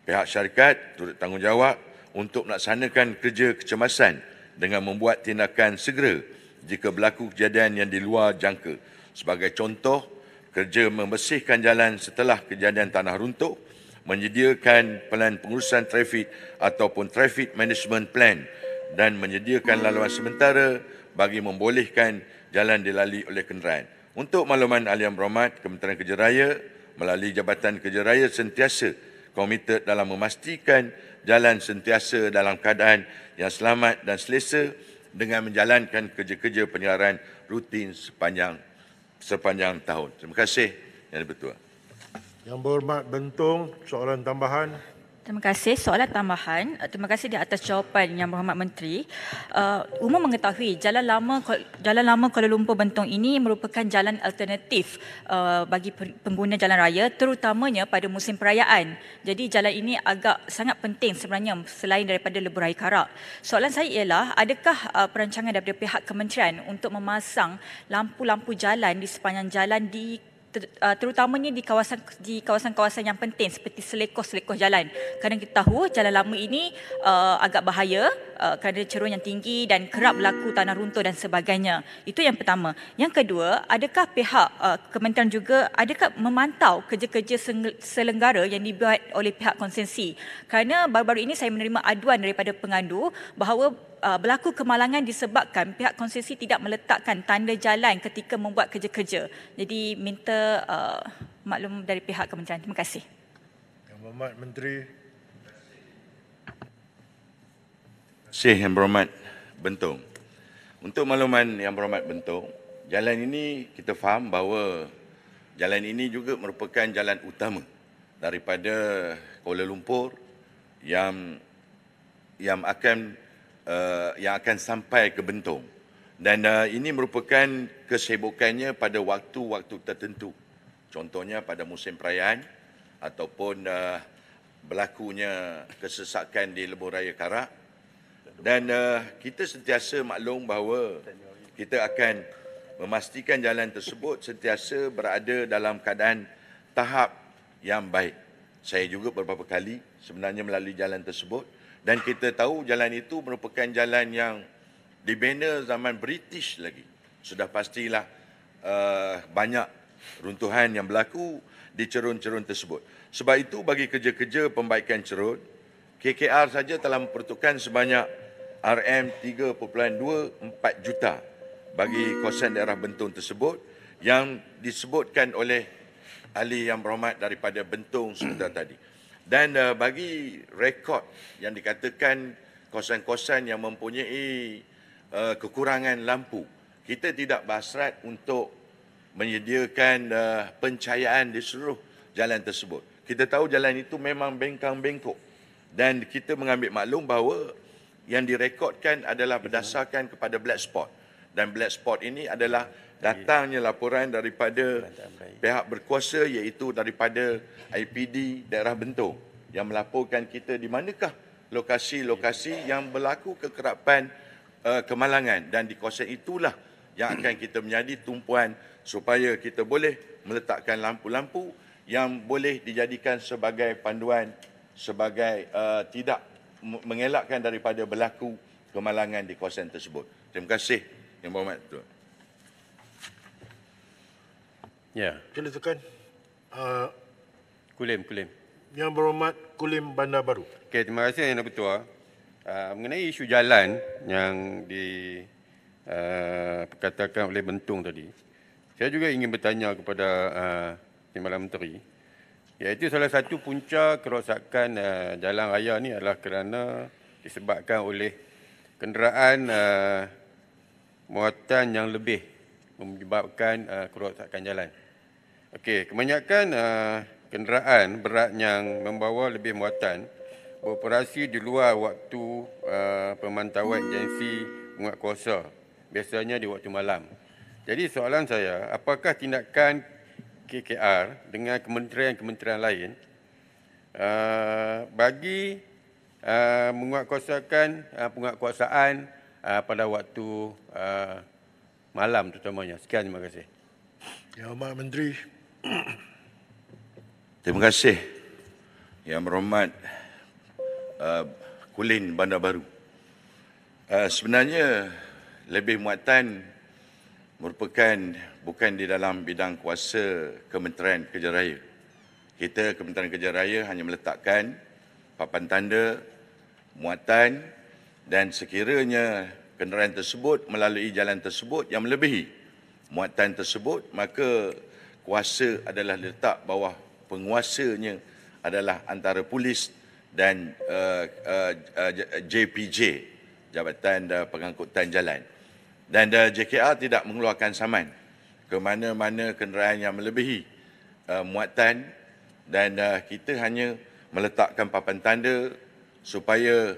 Pihak syarikat turut tanggungjawab untuk melaksanakan kerja kecemasan dengan membuat tindakan segera jika berlaku kejadian yang di luar jangka. Sebagai contoh, kerja membersihkan jalan setelah kejadian tanah runtuh, menyediakan pelan pengurusan trafik ataupun traffic management plan dan menyediakan laluan sementara bagi membolehkan jalan dilalui oleh kenderaan. Untuk makluman ahli yang berhormat, Kementerian Kerja Raya melalui Jabatan Kerja Raya sentiasa komited dalam memastikan jalan sentiasa dalam keadaan yang selamat dan selesa dengan menjalankan kerja-kerja penyelenggaraan rutin sepanjang tahun. Terima kasih Yang Bertuah. Yang Berhormat Bentong, soalan tambahan. Terima kasih. Soalan tambahan. Terima kasih di atas jawapan Yang Berhormat Menteri. Umum mengetahui Jalan Lama Kuala Lumpur Bentong ini merupakan jalan alternatif bagi pengguna jalan raya, terutamanya pada musim perayaan. Jadi jalan ini agak sangat penting sebenarnya selain daripada lebuh raya Karak. Soalan saya ialah, adakah perancangan daripada pihak kementerian untuk memasang lampu-lampu jalan di sepanjang jalan terutamanya di kawasan-kawasan yang penting seperti selekoh-selekoh jalan. Kerana kita tahu jalan lama ini agak bahaya kerana cerun yang tinggi dan kerap berlaku tanah runtuh dan sebagainya. Itu yang pertama. Yang kedua, adakah pihak kementerian juga memantau kerja-kerja selenggara yang dibuat oleh pihak konsesi? Kerana baru-baru ini saya menerima aduan daripada pengandu bahawa berlaku kemalangan disebabkan pihak konsesi tidak meletakkan tanda jalan ketika membuat kerja-kerja. Jadi minta maklum dari pihak kementerian. Terima kasih. Yang Berhormat Menteri. Syekh Yang Berhormat Bentong. Untuk makluman Yang Berhormat Bentong, jalan ini kita faham bahawa jalan ini juga merupakan jalan utama daripada Kuala Lumpur yang akan sampai ke Bentong. Dan ini merupakan kesibukannya pada waktu-waktu tertentu. Contohnya pada musim perayaan ataupun berlakunya kesesakan di Lebuh Raya Karak. Dan kita sentiasa maklum bahawa kita akan memastikan jalan tersebut sentiasa berada dalam keadaan tahap yang baik. Saya juga beberapa kali sebenarnya melalui jalan tersebut dan kita tahu jalan itu merupakan jalan yang dibina zaman British lagi. Sudah pastilah banyak runtuhan yang berlaku di cerun-cerun tersebut. Sebab itu bagi kerja-kerja pembaikan cerun, KKR saja telah memperuntukkan sebanyak RM3.24 juta bagi kawasan daerah Bentong tersebut yang disebutkan oleh ahli yang berhormat daripada Bentong sebentar tadi. Dan bagi rekod yang dikatakan kawasan-kawasan yang mempunyai kekurangan lampu, kita tidak berhasrat untuk menyediakan pencahayaan di seluruh jalan tersebut. Kita tahu jalan itu memang bengkang-bengkok dan kita mengambil maklum bahawa yang direkodkan adalah berdasarkan kepada black spot. Dan black spot ini adalah datangnya laporan daripada pihak berkuasa iaitu daripada IPD daerah Bentong yang melaporkan kita di manakah lokasi-lokasi yang berlaku kekerapan kemalangan dan di kawasan itulah yang akan kita menjadi tumpuan supaya kita boleh meletakkan lampu-lampu yang boleh dijadikan sebagai panduan sebagai tidak mengelakkan daripada berlaku kemalangan di kawasan tersebut. Terima kasih Yang Berhormat Tuan. Ya. Sila tekan. Kulim. Yang Berhormat Kulim Bandar Baru. Okey, terima kasih Yang Dipertua. Mengenai isu jalan yang diperkatakan oleh Bentong tadi, saya juga ingin bertanya kepada Timbalan Menteri, iaitu salah satu punca kerosakan jalan raya ni adalah kerana disebabkan oleh kenderaan muatan yang lebih menyebabkan kerosakan jalan. Okey, kebanyakan kenderaan berat yang membawa lebih muatan beroperasi di luar waktu pemantauan agensi penguatkuasa, biasanya di waktu malam. Jadi soalan saya, apakah tindakan KKR dengan kementerian-kementerian lain bagi menguatkuasakan penguatkuasaan pada waktu malam terutamanya? Sekian, terima kasih. Yang Berhormat Menteri. Terima kasih Yang Berhormat Kulim Bandar Baru. Sebenarnya lebih muatan merupakan bukan di dalam bidang kuasa Kementerian Kerja Raya. Kita Kementerian Kerja Raya hanya meletakkan papan tanda muatan dan sekiranya kenderaan tersebut melalui jalan tersebut yang melebihi muatan tersebut, maka kuasa adalah letak bawah penguasanya adalah antara polis dan JPJ, Jabatan Pengangkutan Jalan. Dan JKR tidak mengeluarkan saman ke mana-mana kenderaan yang melebihi muatan dan kita hanya meletakkan papan tanda supaya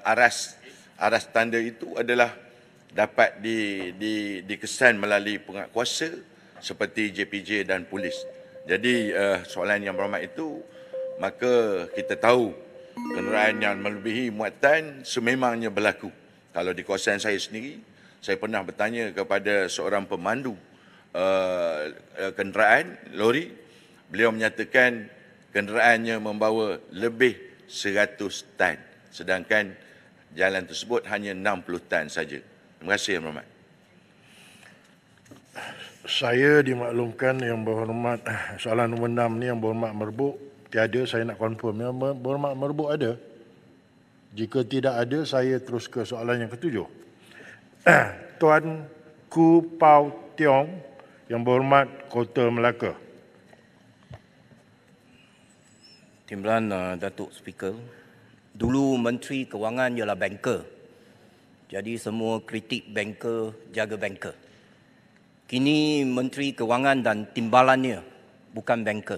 aras tanda itu adalah dapat dikesan melalui penguatkuasa seperti JPJ dan polis. Jadi soalan Yang Berhormat itu, maka kita tahu kenderaan yang melebihi muatan sememangnya berlaku. Kalau di kawasan saya sendiri, saya pernah bertanya kepada seorang pemandu kenderaan lori. Beliau menyatakan kenderaannya membawa lebih 100 tan. Sedangkan jalan tersebut hanya 60 tan saja. Terima kasih Yang Berhormat. Saya dimaklumkan Yang Berhormat soalan nombor 6 ni Yang Berhormat merebut tiada, saya nak confirm. Yang Berhormat merebut ada? Jika tidak ada, saya terus ke soalan yang ketujuh. Tuan Ku Pau Tiong, Yang Berhormat Kota Melaka. Timbalan Datuk Speaker, Dulu Menteri Kewangan ialah banker. Jadi semua kritik banker, jaga banker. Kini Menteri Kewangan dan timbalannya bukan banker.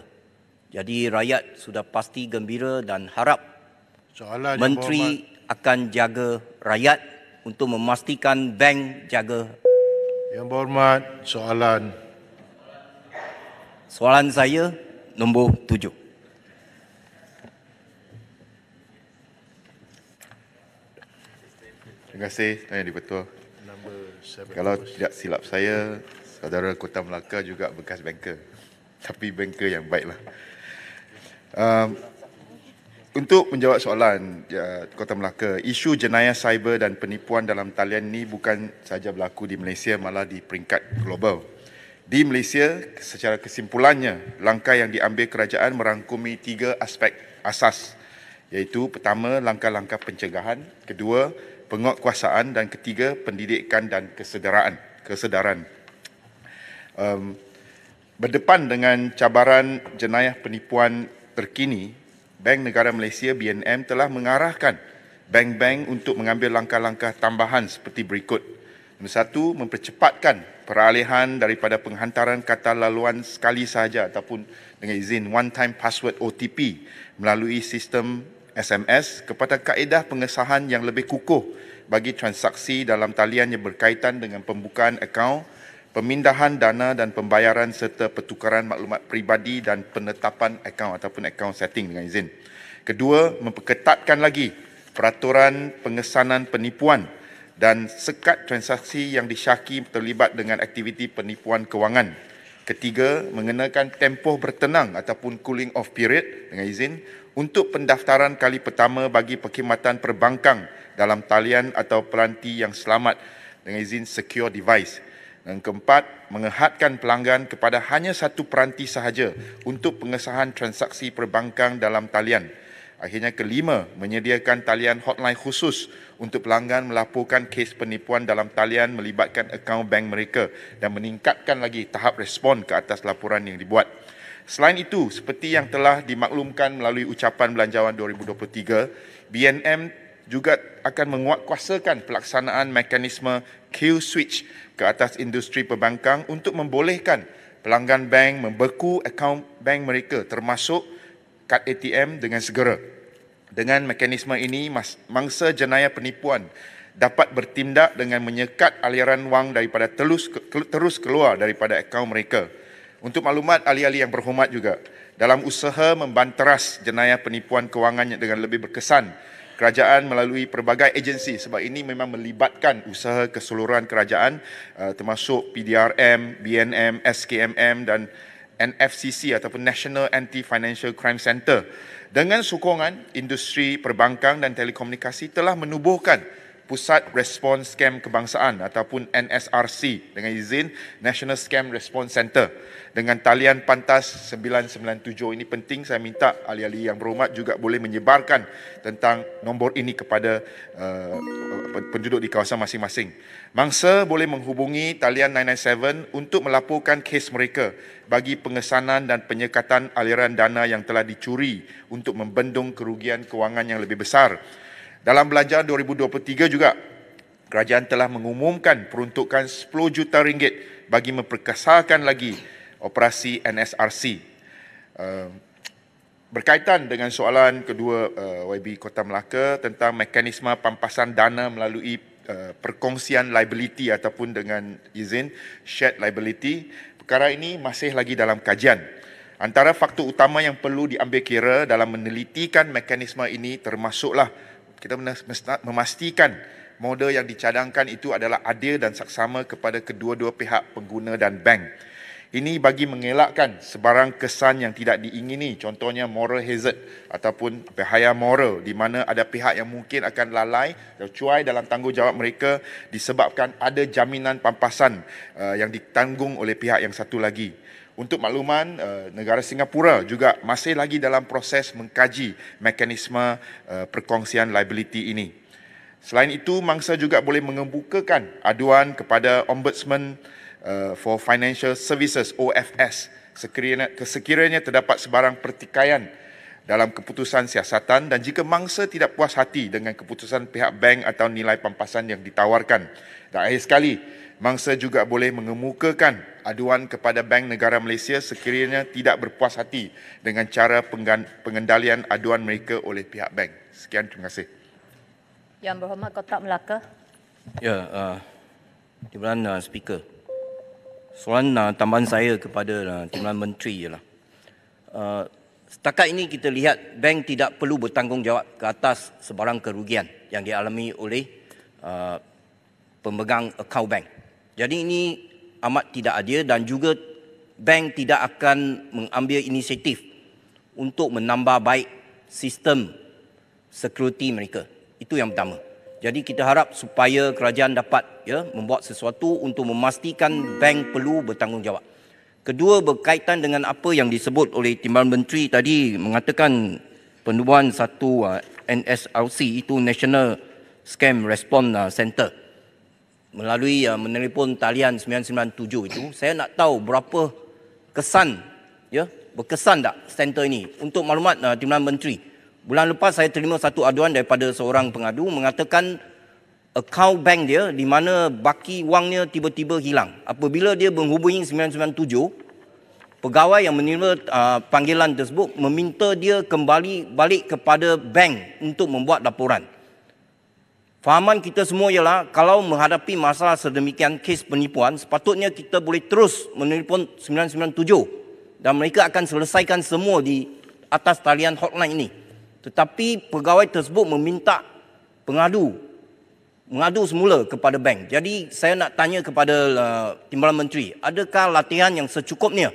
Jadi rakyat sudah pasti gembira dan harap Menteri akan jaga rakyat untuk memastikan bank jaga. Yang berhormat, soalan. Soalan saya nombor 7. Terima kasih Tuan Yang di-Pertua. Kalau tidak silap saya, Saudara Kota Melaka juga bekas banker. Tapi banker yang baiklah. Untuk menjawab soalan Kota Melaka, isu jenayah cyber dan penipuan dalam talian ini bukan sahaja berlaku di Malaysia, malah di peringkat global. Di Malaysia, secara kesimpulannya, langkah yang diambil kerajaan merangkumi 3 aspek asas, iaitu pertama, langkah-langkah pencegahan, kedua, penguatkuasaan, dan ketiga, pendidikan dan kesedaran. Berdepan dengan cabaran jenayah penipuan terkini, Bank Negara Malaysia BNM telah mengarahkan bank-bank untuk mengambil langkah-langkah tambahan seperti berikut. Nombor 1, mempercepatkan peralihan daripada penghantaran kata laluan sekali sahaja ataupun dengan izin one-time password OTP melalui sistem SMS kepada kaedah pengesahan yang lebih kukuh bagi transaksi dalam talian yang berkaitan dengan pembukaan akaun, pemindahan dana dan pembayaran serta pertukaran maklumat peribadi dan penetapan akaun ataupun akaun setting dengan izin. Kedua, memperketatkan lagi peraturan pengesanan penipuan dan sekat transaksi yang disyaki terlibat dengan aktiviti penipuan kewangan. Ketiga, mengenakan tempoh bertenang ataupun cooling off period dengan izin untuk pendaftaran kali pertama bagi perkhidmatan perbankan dalam talian atau pelanti yang selamat dengan izin secure device. Dan keempat, menghadkan pelanggan kepada hanya satu peranti sahaja untuk pengesahan transaksi perbankan dalam talian. Akhirnya kelima, menyediakan talian hotline khusus untuk pelanggan melaporkan kes penipuan dalam talian melibatkan akaun bank mereka dan meningkatkan lagi tahap respon ke atas laporan yang dibuat. Selain itu, seperti yang telah dimaklumkan melalui ucapan Belanjawan 2023, BNM juga akan menguatkuasakan pelaksanaan mekanisme Q-Switch ke atas industri perbankan untuk membolehkan pelanggan bank membeku akaun bank mereka termasuk kad ATM dengan segera. Dengan mekanisme ini, mangsa jenayah penipuan dapat bertindak dengan menyekat aliran wang daripada terus keluar daripada akaun mereka. Untuk maklumat ahli-ahli yang berhormat juga, dalam usaha membanteras jenayah penipuan kewangan dengan lebih berkesan, kerajaan melalui pelbagai agensi, sebab ini memang melibatkan usaha keseluruhan kerajaan termasuk PDRM, BNM, SKMM dan NFCC ataupun National Anti-Financial Crime Centre. Dengan sokongan industri perbankan dan telekomunikasi telah menubuhkan Pusat Respons Scam Kebangsaan ataupun NSRC dengan izin National Scam Response Centre dengan talian pantas 997. Ini penting, saya minta ahli-ahli yang berhormat juga boleh menyebarkan tentang nombor ini kepada penduduk di kawasan masing-masing. Mangsa boleh menghubungi talian 997 untuk melaporkan kes mereka bagi pengesanan dan penyekatan aliran dana yang telah dicuri untuk membendung kerugian kewangan yang lebih besar. Dalam Belanjawan 2023 juga, kerajaan telah mengumumkan peruntukan 10 juta ringgit bagi memperkasarkan lagi operasi NSRC. Berkaitan dengan soalan kedua YB Kota Melaka tentang mekanisme pampasan dana melalui perkongsian liability ataupun dengan izin shared liability, perkara ini masih lagi dalam kajian. Antara faktor utama yang perlu diambil kira dalam menelitikan mekanisme ini termasuklah kita memastikan model yang dicadangkan itu adalah adil dan saksama kepada kedua-dua pihak pengguna dan bank. Ini bagi mengelakkan sebarang kesan yang tidak diingini, contohnya moral hazard ataupun bahaya moral di mana ada pihak yang mungkin akan lalai atau cuai dalam tanggungjawab mereka disebabkan ada jaminan pampasan yang ditanggung oleh pihak yang satu lagi. Untuk makluman, negara Singapura juga masih lagi dalam proses mengkaji mekanisme perkongsian liability ini. Selain itu, mangsa juga boleh mengemukakan aduan kepada Ombudsman for Financial Services OFS sekiranya terdapat sebarang pertikaian dalam keputusan siasatan dan jika mangsa tidak puas hati dengan keputusan pihak bank atau nilai pampasan yang ditawarkan. Dan akhir sekali, mangsa juga boleh mengemukakan aduan kepada Bank Negara Malaysia sekiranya tidak berpuas hati dengan cara pengendalian aduan mereka oleh pihak bank. Sekian, terima kasih. Yang Berhormat Kotak Melaka. Ya, Timbalan Speaker. Soalan tambahan saya kepada Timbalan Menteri ialah, setakat ini kita lihat bank tidak perlu bertanggungjawab ke atas sebarang kerugian yang dialami oleh pemegang akaun bank. Jadi ini amat tidak adil dan juga bank tidak akan mengambil inisiatif untuk menambah baik sistem security mereka. Itu yang pertama. Jadi kita harap supaya kerajaan dapat membuat sesuatu untuk memastikan bank perlu bertanggungjawab. Kedua, berkaitan dengan apa yang disebut oleh Timbalan Menteri tadi, mengatakan penubuhan satu NSRC, itu National Scam Response Center, melalui menelpon talian 997 itu. Saya nak tahu berapa kesan, berkesan tak center ini. Untuk maklumat Timbalan Menteri, bulan lepas saya terima satu aduan daripada seorang pengadu mengatakan akaun bank dia di mana baki wangnya tiba-tiba hilang. Apabila dia menghubungi 997, pegawai yang menerima panggilan tersebut meminta dia kembali balik kepada bank untuk membuat laporan. Fahaman kita semua ialah kalau menghadapi masalah sedemikian kes penipuan, sepatutnya kita boleh terus menelpon 997 dan mereka akan selesaikan semua di atas talian hotline ini. Tetapi pegawai tersebut meminta mengadu semula kepada bank. Jadi saya nak tanya kepada Timbalan Menteri, adakah latihan yang secukupnya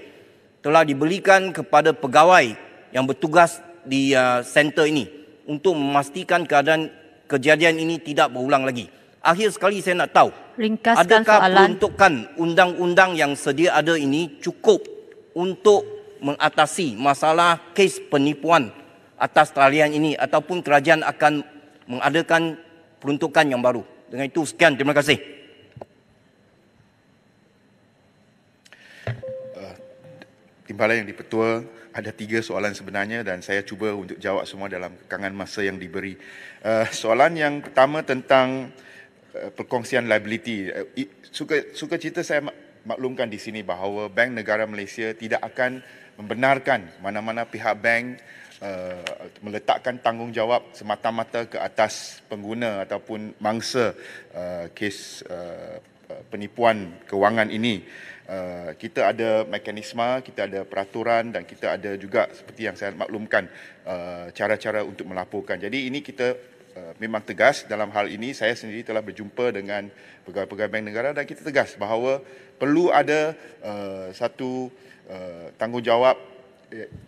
telah diberikan kepada pegawai yang bertugas di center ini untuk memastikan keadaan kejadian ini tidak berulang lagi? Akhir sekali saya nak tahu, adakah peruntukan undang-undang yang sedia ada ini cukup untuk mengatasi masalah kes penipuan atas talian ini ataupun kerajaan akan mengadakan peruntukan yang baru? Dengan itu sekian, terima kasih. Timbalan yang dipertua, ada 3 soalan sebenarnya dan saya cuba untuk jawab semua dalam kekangan masa yang diberi. Soalan yang pertama tentang perkongsian liability. Suka cerita saya maklumkan di sini bahawa Bank Negara Malaysia tidak akan membenarkan mana-mana pihak bank meletakkan tanggungjawab semata-mata ke atas pengguna ataupun mangsa kes penipuan kewangan ini. Kita ada mekanisme, kita ada peraturan dan kita ada juga seperti yang saya maklumkan cara-cara untuk melaporkan. Jadi ini kita memang tegas dalam hal ini. Saya sendiri telah berjumpa dengan pegawai-pegawai bank negara dan kita tegas bahawa perlu ada satu tanggungjawab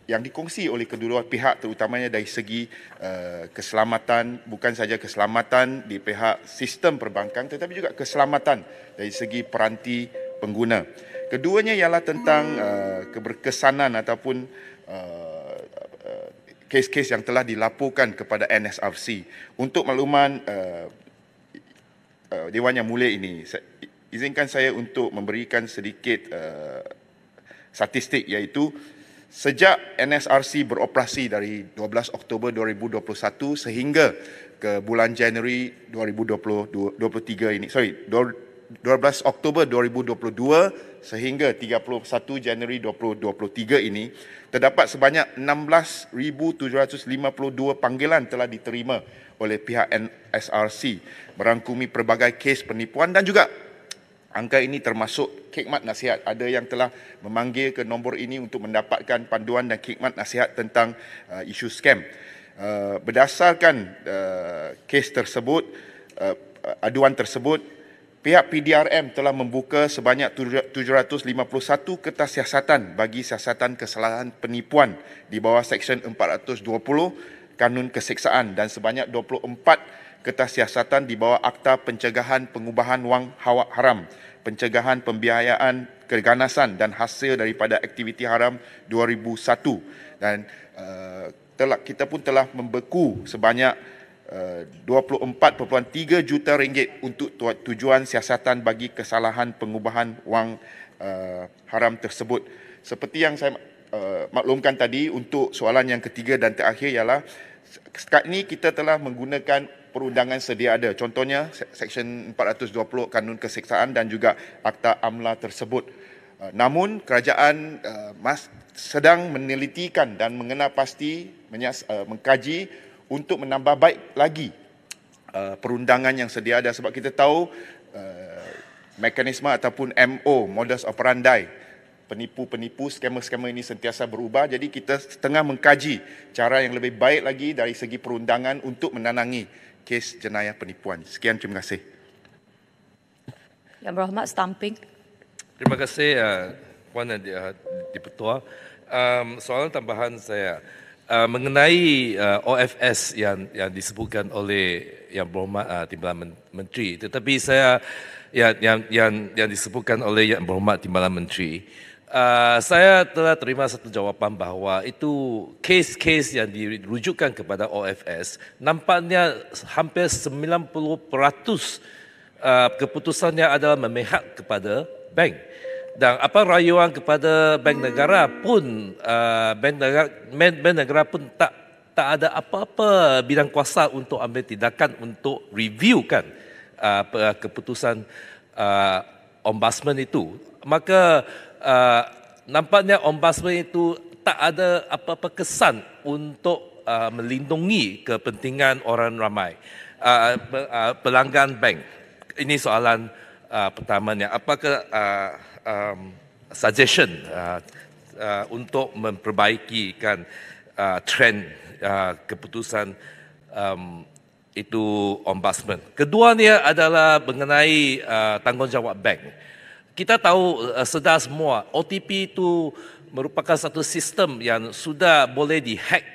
yang dikongsi oleh kedua pihak, terutamanya dari segi keselamatan, bukan saja keselamatan di pihak sistem perbankan tetapi juga keselamatan dari segi peranti pengguna. Keduanya ialah tentang keberkesanan ataupun kes-kes yang telah dilaporkan kepada NSRC. Untuk makluman Dewan Yang Mulia ini, izinkan saya untuk memberikan sedikit statistik, iaitu sejak NSRC beroperasi dari 12 Oktober 2021 sehingga ke bulan Januari 2023 ini, 12 Oktober 2022 sehingga 31 Januari 2023 ini, terdapat sebanyak 16,752 panggilan telah diterima oleh pihak NSRC merangkumi pelbagai kes penipuan dan juga angka ini termasuk khidmat nasihat. Ada yang telah memanggil ke nombor ini untuk mendapatkan panduan dan khidmat nasihat tentang isu scam. Berdasarkan kes tersebut, aduan tersebut, pihak PDRM telah membuka sebanyak 751 kertas siasatan bagi siasatan kesalahan penipuan di bawah Seksyen 420 Kanun Keseksaan dan sebanyak 24 kertas siasatan di bawah Akta Pencegahan Pengubahan Wang Haram, Pencegahan Pembiayaan Keganasan dan Hasil daripada Aktiviti Haram 2001. Dan kita pun telah membeku sebanyak 24.3 juta ringgit untuk tujuan siasatan bagi kesalahan pengubahan wang haram tersebut. Seperti yang saya maklumkan tadi untuk soalan yang ketiga dan terakhir ialah sekarang ini kita telah menggunakan perundangan sedia ada. Contohnya Seksyen 420 Kanun Keseksaan dan juga Akta AMLA tersebut. Namun kerajaan sedang menelitikan dan mengenal pasti mengkaji untuk menambah baik lagi perundangan yang sedia ada sebab kita tahu mekanisme ataupun MO, modus operandi penipu-penipu, skamer-skamer ini sentiasa berubah. Jadi kita tengah mengkaji cara yang lebih baik lagi dari segi perundangan untuk menanangi kes jenayah penipuan. Sekian, terima kasih. Yang Berhormat Stamping. Terima kasih Puan dan Di-Pertua. Soalan tambahan saya mengenai OFS yang disebutkan oleh Yang Berhormat Timbalan Menteri. Tetapi saya yang disebutkan oleh Yang Berhormat Timbalan Menteri. Saya telah terima satu jawapan bahawa itu kes-kes yang dirujukkan kepada OFS nampaknya hampir 90% keputusannya adalah memihak kepada bank. Dan apa rayuan kepada bank negara pun bank negara pun tak ada apa-apa bidang kuasa untuk ambil tindakan untuk reviewkan keputusan ombudsman itu. Maka nampaknya ombudsman itu tak ada apa-apa kesan untuk melindungi kepentingan orang ramai, pelanggan bank. Ini soalan pertamanya. Apakah suggestion untuk memperbaikikan trend keputusan itu ombudsman? Keduanya adalah mengenai tanggungjawab bank. Kita tahu sedar semua OTP itu merupakan satu sistem yang sudah boleh dihack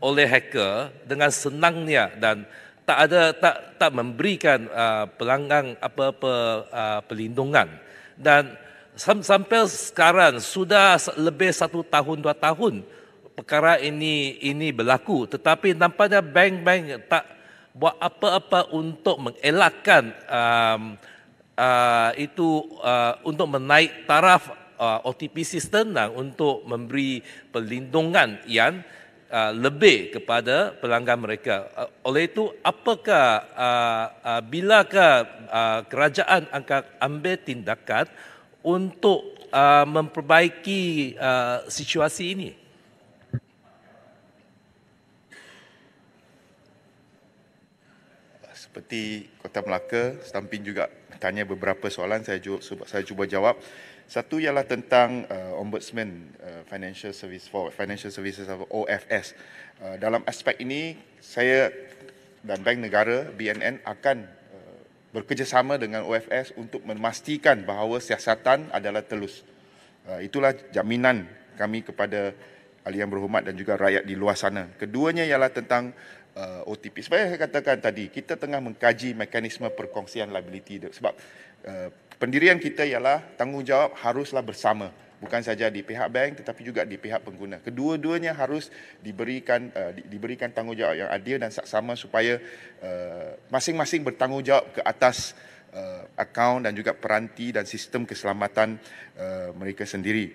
oleh hacker dengan senangnya dan tak memberikan pelanggan apa-apa perlindungan. Dan sampai sekarang sudah lebih 1 tahun 2 tahun perkara ini berlaku, tetapi nampaknya bank-bank tak buat apa-apa untuk mengelakkan untuk menaik taraf OTP sistem dan untuk memberi perlindungan yang lebih kepada pelanggan mereka. Oleh itu, apakah bilakah kerajaan akan ambil tindakan untuk memperbaiki situasi ini? Seperti Kota Melaka, Stamping juga tanya beberapa soalan, saya cuba jawab. Satu ialah tentang Ombudsman Financial Services atau OFS. Dalam aspek ini, saya dan Bank Negara BNN akan bekerjasama dengan OFS untuk memastikan bahawa siasatan adalah telus. Itulah jaminan kami kepada ahli yang berhormat dan juga rakyat di luar sana. Keduanya ialah tentang OTP. Seperti saya katakan tadi, kita tengah mengkaji mekanisme perkongsian liability sebab pendirian kita ialah tanggungjawab haruslah bersama, bukan saja di pihak bank tetapi juga di pihak pengguna. Kedua-duanya harus diberikan tanggungjawab yang adil dan saksama supaya masing-masing bertanggungjawab ke atas akaun dan juga peranti dan sistem keselamatan mereka sendiri.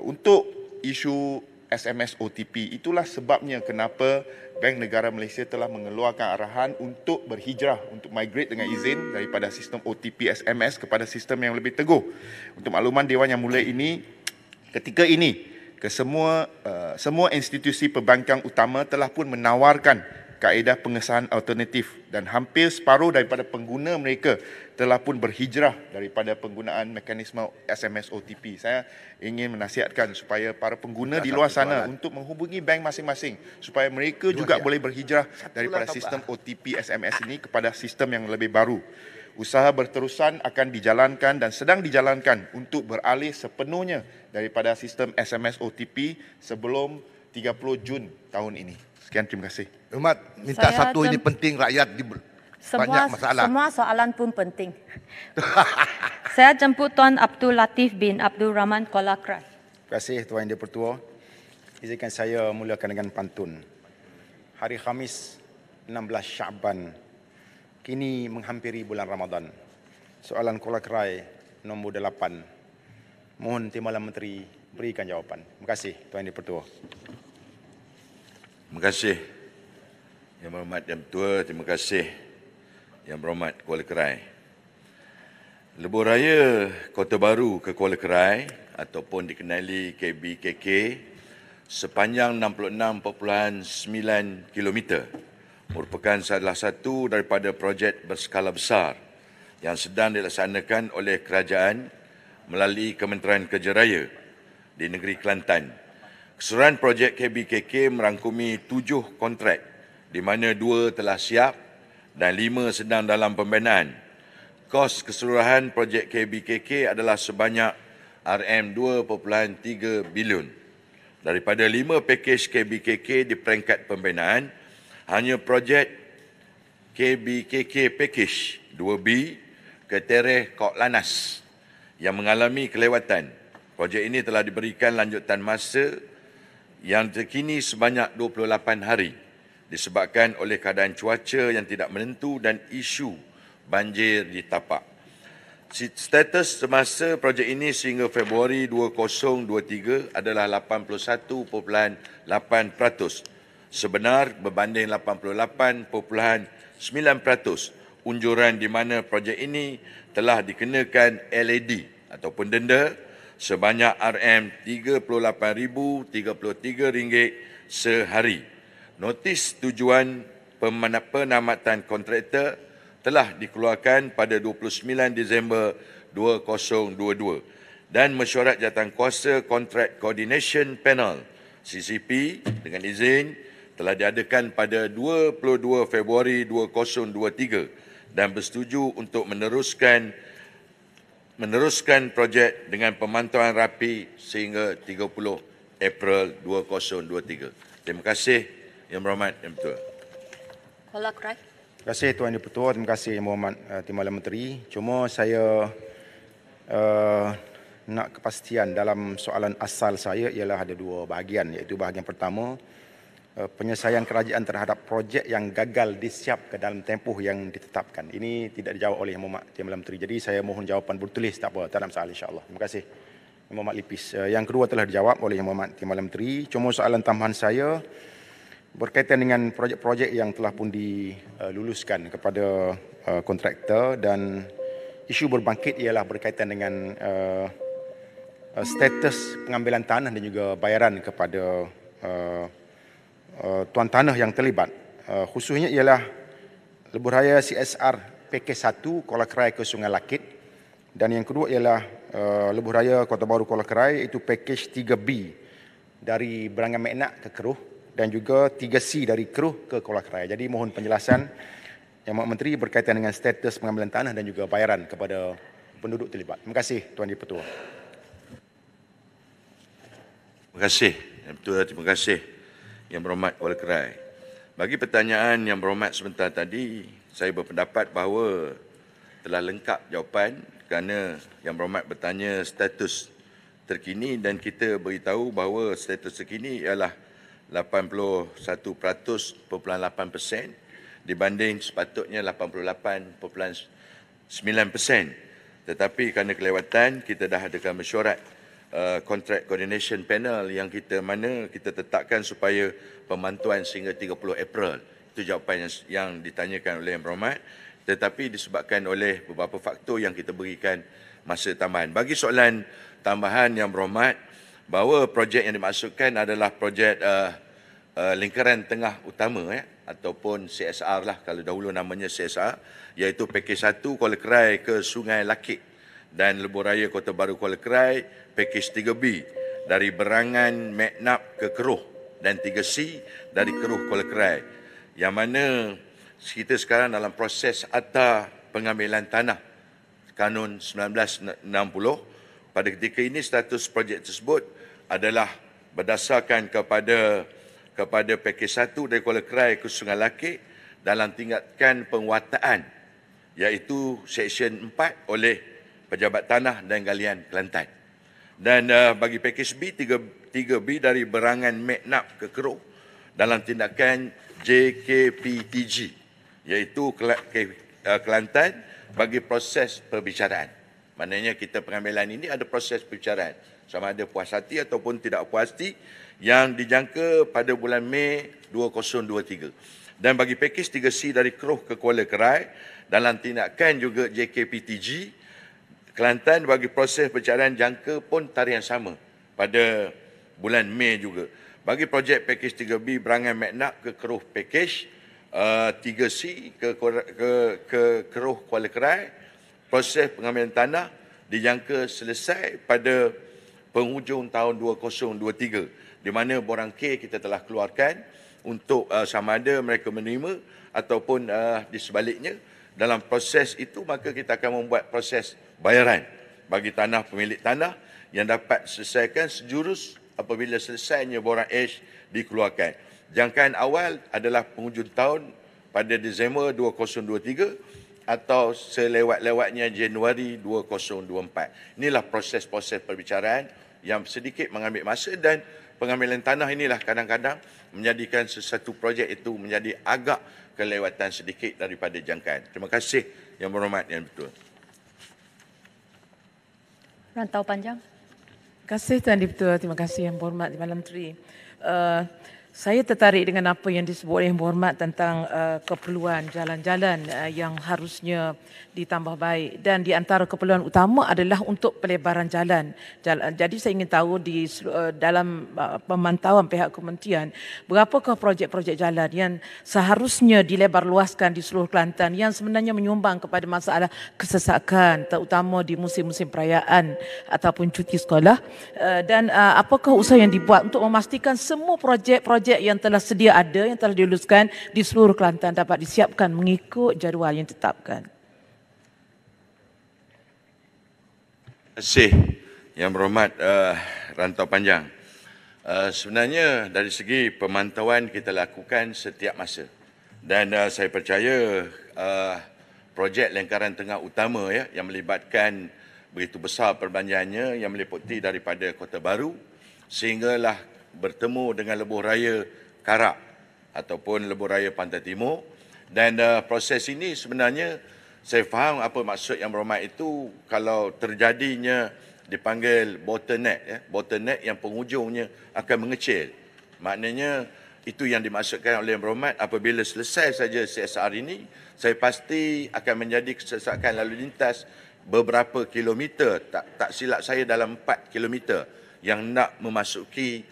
Untuk isu SMS OTP, itulah sebabnya kenapa Bank Negara Malaysia telah mengeluarkan arahan untuk berhijrah, untuk migrate dengan izin daripada sistem OTP SMS kepada sistem yang lebih teguh. Untuk makluman Dewan Yang Mulia ini, ketika ini semua institusi perbankan utama telah pun menawarkan kaedah pengesahan alternatif dan hampir separuh daripada pengguna mereka telah pun berhijrah daripada penggunaan mekanisme SMS OTP. Saya ingin menasihatkan supaya para pengguna di luar sana untuk menghubungi bank masing-masing supaya mereka juga boleh berhijrah daripada sistem OTP SMS ini kepada sistem yang lebih baru. Usaha berterusan akan dijalankan dan sedang dijalankan untuk beralih sepenuhnya daripada sistem SMS OTP sebelum 30 Jun tahun ini. Sekian, terima kasih. Hormat, minta satu ini penting, rakyat banyak masalah. Semua soalan pun penting. Saya jemput Tuan Abdul Latif bin Abdul Rahman Kuala Krai. Terima kasih Tuan Yang Di-Pertua. Izinkan saya mulakan dengan pantun. Hari Khamis 16 Syaban, kini menghampiri bulan Ramadan. Soalan Kuala Krai nombor 8. mohon Timbalan Menteri berikan jawapan. Terima kasih Tuan Yang Dipertua. Terima kasih Yang Berhormat Yang Tua, terima kasih Yang Berhormat Kuala Krai. Lebuh Raya Kota Baru ke Kuala Krai ataupun dikenali KBKK sepanjang 66.9 km merupakan salah satu daripada projek berskala besar yang sedang dilaksanakan oleh kerajaan melalui Kementerian Kerja Raya di negeri Kelantan. Keseluruhan projek KBKK merangkumi 7 kontrak di mana 2 telah siap dan 5 sedang dalam pembinaan. Kos keseluruhan projek KBKK adalah sebanyak RM2.3 bilion. Daripada 5 pakej KBKK di peringkat pembinaan, hanya projek KBKK Package 2B ke Tereh Kok Lanas yang mengalami kelewatan. Projek ini telah diberikan lanjutan masa yang terkini sebanyak 28 hari disebabkan oleh keadaan cuaca yang tidak menentu dan isu banjir di tapak. Status semasa projek ini sehingga Februari 2023 adalah 81.8%. Sebenar berbanding 88.9% unjuran di mana projek ini telah dikenakan LED ataupun denda sebanyak RM38,033 sehari. Notis tujuan penamatan kontraktor telah dikeluarkan pada 29 Disember 2022 dan mesyuarat jawatankuasa Contract Coordination Panel CCP dengan izin telah diadakan pada 22 Februari 2023 dan bersetuju untuk meneruskan projek dengan pemantauan rapi sehingga 30 April 2023. Terima kasih Yang Berhormat Yang Bertua. Kuala Krai. Terima kasih Tuan Yang Bertua, terima kasih Yang Berhormat Timbalan Menteri. Cuma saya nak kepastian dalam soalan asal saya ialah ada 2 bahagian, iaitu bahagian pertama penyelesaian kerajaan terhadap projek yang gagal disiapkan dalam tempoh yang ditetapkan. Ini tidak dijawab oleh Yang Berhormat Timbalan Menteri. Jadi saya mohon jawapan bertulis, tak apa, tak ada masalah insya-Allah. Terima kasih Yang Berhormat Lipis. Yang kedua telah dijawab oleh Yang Berhormat Timbalan Menteri. Cuma soalan tambahan saya berkaitan dengan projek-projek yang telah pun diluluskan kepada kontraktor dan isu berbangkit ialah berkaitan dengan status pengambilan tanah dan juga bayaran kepada tuan tanah yang terlibat. Khususnya ialah lebuh raya CSR Pakej 1 Kuala Krai ke Sungai Lakit dan yang kedua ialah lebuh raya Kota Baru Kuala Krai iaitu Pakej 3B dari Berangan Meknak ke Keruh dan juga 3C dari Keruh ke Kuala Krai. Jadi mohon penjelasan Yang Berhormat Menteri berkaitan dengan status pengambilan tanah dan juga bayaran kepada penduduk terlibat. Terima kasih Tuan Yang Dipertua. Terima kasih Yang Bertua, terima kasih Yang Berhormat Kuala Krai. Bagi pertanyaan Yang Berhormat sebentar tadi, saya berpendapat bahawa telah lengkap jawapan kerana Yang Berhormat bertanya status terkini dan kita beritahu bahawa status terkini ialah 81.8% dibanding sepatutnya 88.9%. Tetapi kerana kelewatan, kita dah adakan mesyuarat Contract Coordination Panel yang kita tetapkan supaya pemantauan sehingga 30 April. Itu jawapan yang ditanyakan oleh Yang Berhormat. Tetapi disebabkan oleh beberapa faktor yang kita berikan masa tambahan. Bagi soalan tambahan Yang Berhormat, bahawa projek yang dimaksudkan adalah projek lingkaran tengah utama ataupun CSR lah, kalau dahulu namanya CSR, iaitu Pakej 1 Kuala Krai ke Sungai Lakit dan lebuh raya Kota Baru Kuala Krai Pakej 3B dari Berangan Meknak ke Keruh dan 3C dari Keruh Kuala Krai, yang mana kita sekarang dalam proses akta pengambilan tanah Kanun 1960. Pada ketika ini status projek tersebut adalah berdasarkan kepada Pakej 1 dari Kuala Krai ke Sungai Lakit dalam tingkatan penguataan, iaitu Seksyen 4 oleh Pejabat Tanah dan Galian Kelantan. Dan bagi Pakej B, 3B dari Berangan Meknak ke Keruh dalam tindakan JKPTG, iaitu Kelantan bagi proses perbicaraan. Maknanya kita pengambilan ini ada proses perbicaraan. Sama ada puas hati ataupun tidak puas hati yang dijangka pada bulan Mei 2023. Dan bagi pakej 3C dari Keroh ke Kuala Kerai, dalam tindakan juga JKPTG, Kelantan bagi proses perbicaraan jangka pun tarikh yang sama pada bulan Mei juga. Bagi projek pakej 3B Berangan Meknak ke Keroh pakej 3C ke Keroh Kuala Kerai, proses pengambilan tanah dijangka selesai pada penghujung tahun 2023, di mana borang K kita telah keluarkan untuk sama ada mereka menerima ataupun di sebaliknya. Dalam proses itu maka kita akan membuat proses bayaran bagi tanah pemilik tanah yang dapat selesaikan sejurus apabila selesainya borang H dikeluarkan. Jangkaan awal adalah penghujung tahun pada Disember 2023 atau selewat-lewatnya Januari 2024. Inilah proses-proses perbicaraan yang sedikit mengambil masa, dan pengambilan tanah inilah kadang-kadang menjadikan sesuatu projek itu menjadi agak kelewatan sedikit daripada jangkaan. Terima kasih Yang Berhormat Yang Betul. Rantau Panjang. Terima kasih Tuan Dipertua, terima kasih Yang Berhormat Timbalan Menteri. Saya tertarik dengan apa yang disebut oleh Yang Berhormat tentang keperluan jalan-jalan yang harusnya ditambah baik, dan di antara keperluan utama adalah untuk pelebaran jalan. Jadi saya ingin tahu di dalam pemantauan pihak kementerian, berapakah projek-projek jalan yang seharusnya dilebar luaskan di seluruh Kelantan yang sebenarnya menyumbang kepada masalah kesesakan, terutama di musim-musim perayaan ataupun cuti sekolah, dan apakah usaha yang dibuat untuk memastikan semua projek-projek yang telah sedia ada, yang telah diluluskan di seluruh Kelantan dapat disiapkan mengikut jadual yang ditetapkan. Terima kasih Yang Berhormat Rantau Panjang. Sebenarnya dari segi pemantauan kita lakukan setiap masa, dan saya percaya projek lingkaran tengah utama yang melibatkan begitu besar perbelanjaannya yang meliputi daripada Kota Baru sehinggalah bertemu dengan lebuh raya Karak ataupun lebuh raya Pantai Timur, dan proses ini sebenarnya saya faham apa maksud Yang Berhormat itu kalau terjadinya dipanggil bottleneck, bottleneck yang penghujungnya akan mengecil. Maknanya itu yang dimaksudkan oleh Yang Berhormat. Apabila selesai saja CSR ini, saya pasti akan menjadi kesesakan lalu lintas beberapa kilometer, tak silap saya dalam 4 kilometer yang nak memasuki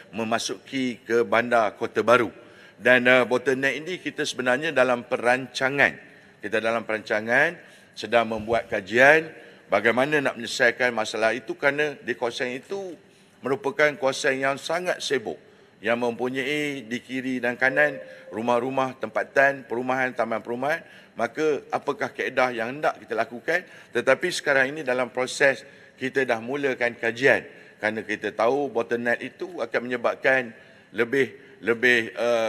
memasuki ke bandar Kota Baru. Dan bottleneck ini kita sebenarnya dalam perancangan. Kita dalam perancangan sedang membuat kajian bagaimana nak menyelesaikan masalah itu, kerana di kawasan itu merupakan kawasan yang sangat sibuk, yang mempunyai di kiri dan kanan rumah-rumah tempatan, perumahan, taman perumahan. Maka apakah kaedah yang hendak kita lakukan? Tetapi sekarang ini dalam proses kita dah mulakan kajian, kerana kita tahu bottleneck itu akan menyebabkan lebih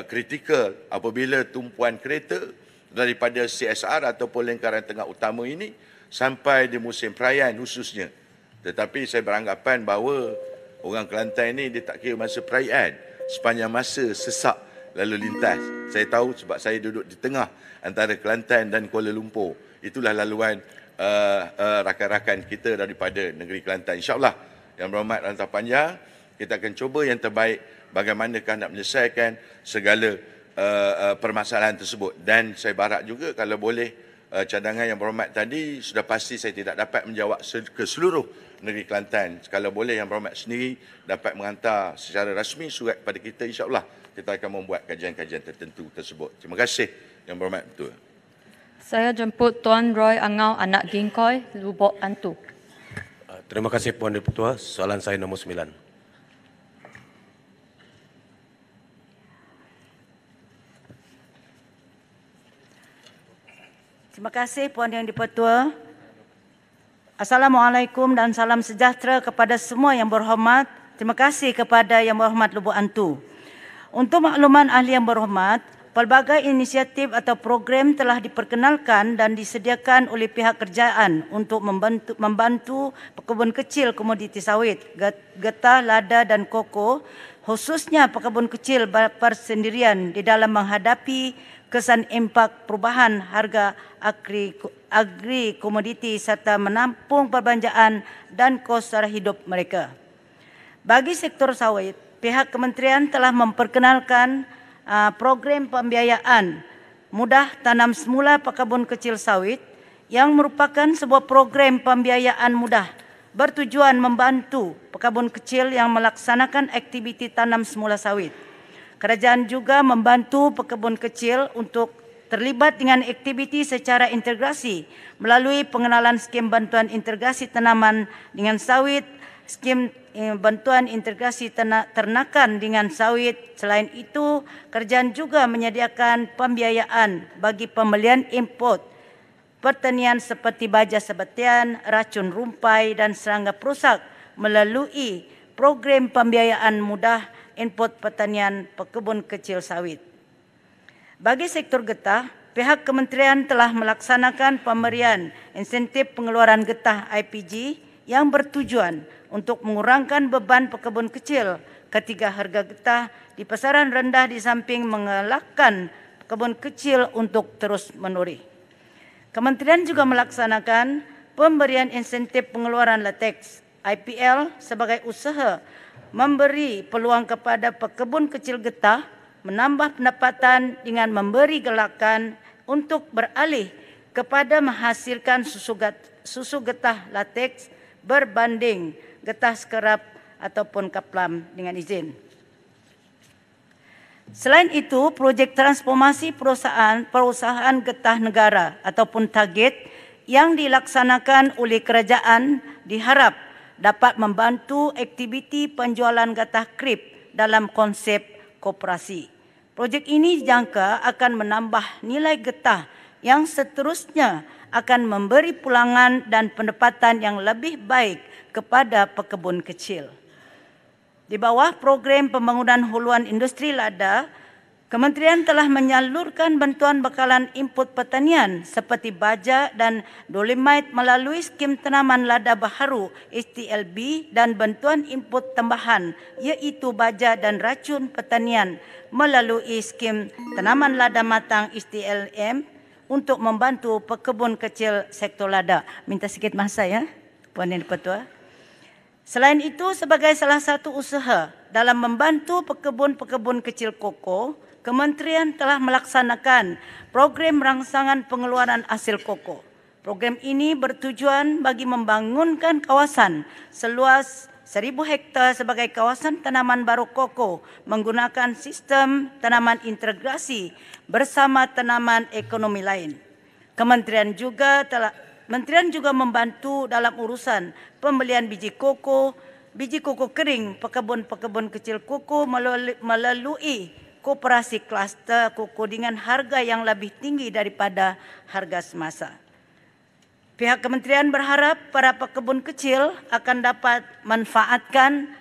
kritikal apabila tumpuan kereta daripada CSR ataupun lingkaran tengah utama ini sampai di musim perayaan khususnya. Tetapi saya beranggapan bahawa orang Kelantan ini dia tak kira masa perayaan, sepanjang masa sesak lalu lintas. Saya tahu sebab saya duduk di tengah antara Kelantan dan Kuala Lumpur. Itulah laluan rakan-rakan kita daripada negeri Kelantan. InsyaAllah Yang Berhormat Rantau Panjang, kita akan cuba yang terbaik bagaimanakah nak menyelesaikan segala permasalahan tersebut. Dan saya berharap juga kalau boleh cadangan Yang Berhormat tadi, sudah pasti saya tidak dapat menjawab ke seluruh negeri Kelantan. Kalau boleh Yang Berhormat sendiri dapat menghantar secara rasmi surat kepada kita, insyaAllah kita akan membuat kajian-kajian tertentu tersebut. Terima kasih Yang Berhormat Betul. Saya jemput Tuan Roy Angau, anak Gingkoi, Lubuk Antu. Terima kasih Puan Dipertua. Soalan saya nombor 9. Terima kasih Puan Yang Dipertua. Assalamualaikum dan salam sejahtera kepada semua Yang Berhormat. Terima kasih kepada Yang Berhormat Lubuk Antu. Untuk makluman ahli Yang Berhormat, pelbagai inisiatif atau program telah diperkenalkan dan disediakan oleh pihak kerajaan untuk membantu pekebun kecil komoditi sawit, getah, lada dan koko, khususnya pekebun kecil bersendirian di dalam menghadapi kesan impak perubahan harga agri komoditi serta menampung perbelanjaan dan kos sara hidup mereka. Bagi sektor sawit, pihak kementerian telah memperkenalkan program pembiayaan mudah tanam semula pekebun kecil sawit yang merupakan sebuah program pembiayaan mudah bertujuan membantu pekebun kecil yang melaksanakan aktiviti tanam semula sawit. Kerajaan juga membantu pekebun kecil untuk terlibat dengan aktiviti secara integrasi melalui pengenalan skim bantuan integrasi tanaman dengan sawit, skim bantuan integrasi ternakan dengan sawit. Selain itu, kerajaan juga menyediakan pembiayaan bagi pembelian import pertanian seperti baja sebetian, racun rumpai dan serangga perusak melalui program pembiayaan mudah input pertanian pekebun kecil sawit. Bagi sektor getah, pihak kementerian telah melaksanakan pemberian insentif pengeluaran getah IPG yang bertujuan untuk mengurangkan beban pekebun kecil ketika harga getah di pasaran rendah di samping mengelakkan pekebun kecil untuk terus menurun. Kementerian juga melaksanakan pemberian insentif pengeluaran latex IPL sebagai usaha memberi peluang kepada pekebun kecil getah menambah pendapatan dengan memberi gelakan untuk beralih kepada menghasilkan susu getah latex berbanding getah skerap ataupun kaplam dengan izin. Selain itu, projek transformasi perusahaan getah negara ataupun target yang dilaksanakan oleh kerajaan diharap dapat membantu aktiviti penjualan getah krip dalam konsep koperasi. Projek ini dijangka akan menambah nilai getah yang seterusnya akan memberi pulangan dan pendapatan yang lebih baik kepada pekebun kecil. Di bawah program pembangunan huluan industri lada, kementerian telah menyalurkan bantuan bekalan input pertanian seperti baja dan dolomite melalui skim tanaman lada baharu STLB dan bantuan input tambahan iaitu baja dan racun pertanian melalui skim tanaman lada matang STLM untuk membantu pekebun kecil sektor lada. Minta sikit masa ya, Puan Yang Dipertua. Selain itu, sebagai salah satu usaha dalam membantu pekebun-pekebun kecil koko, kementerian telah melaksanakan program rangsangan pengeluaran hasil koko. Program ini bertujuan bagi membangunkan kawasan seluas 1,000 hektar sebagai kawasan tanaman baru koko menggunakan sistem tanaman integrasi bersama tanaman ekonomi lain. Kementerian juga membantu dalam urusan pembelian biji koko kering pekebun-pekebun kecil koko melalui koperasi kluster koko dengan harga yang lebih tinggi daripada harga semasa. Pihak kementerian berharap para pekebun kecil akan dapat manfaatkan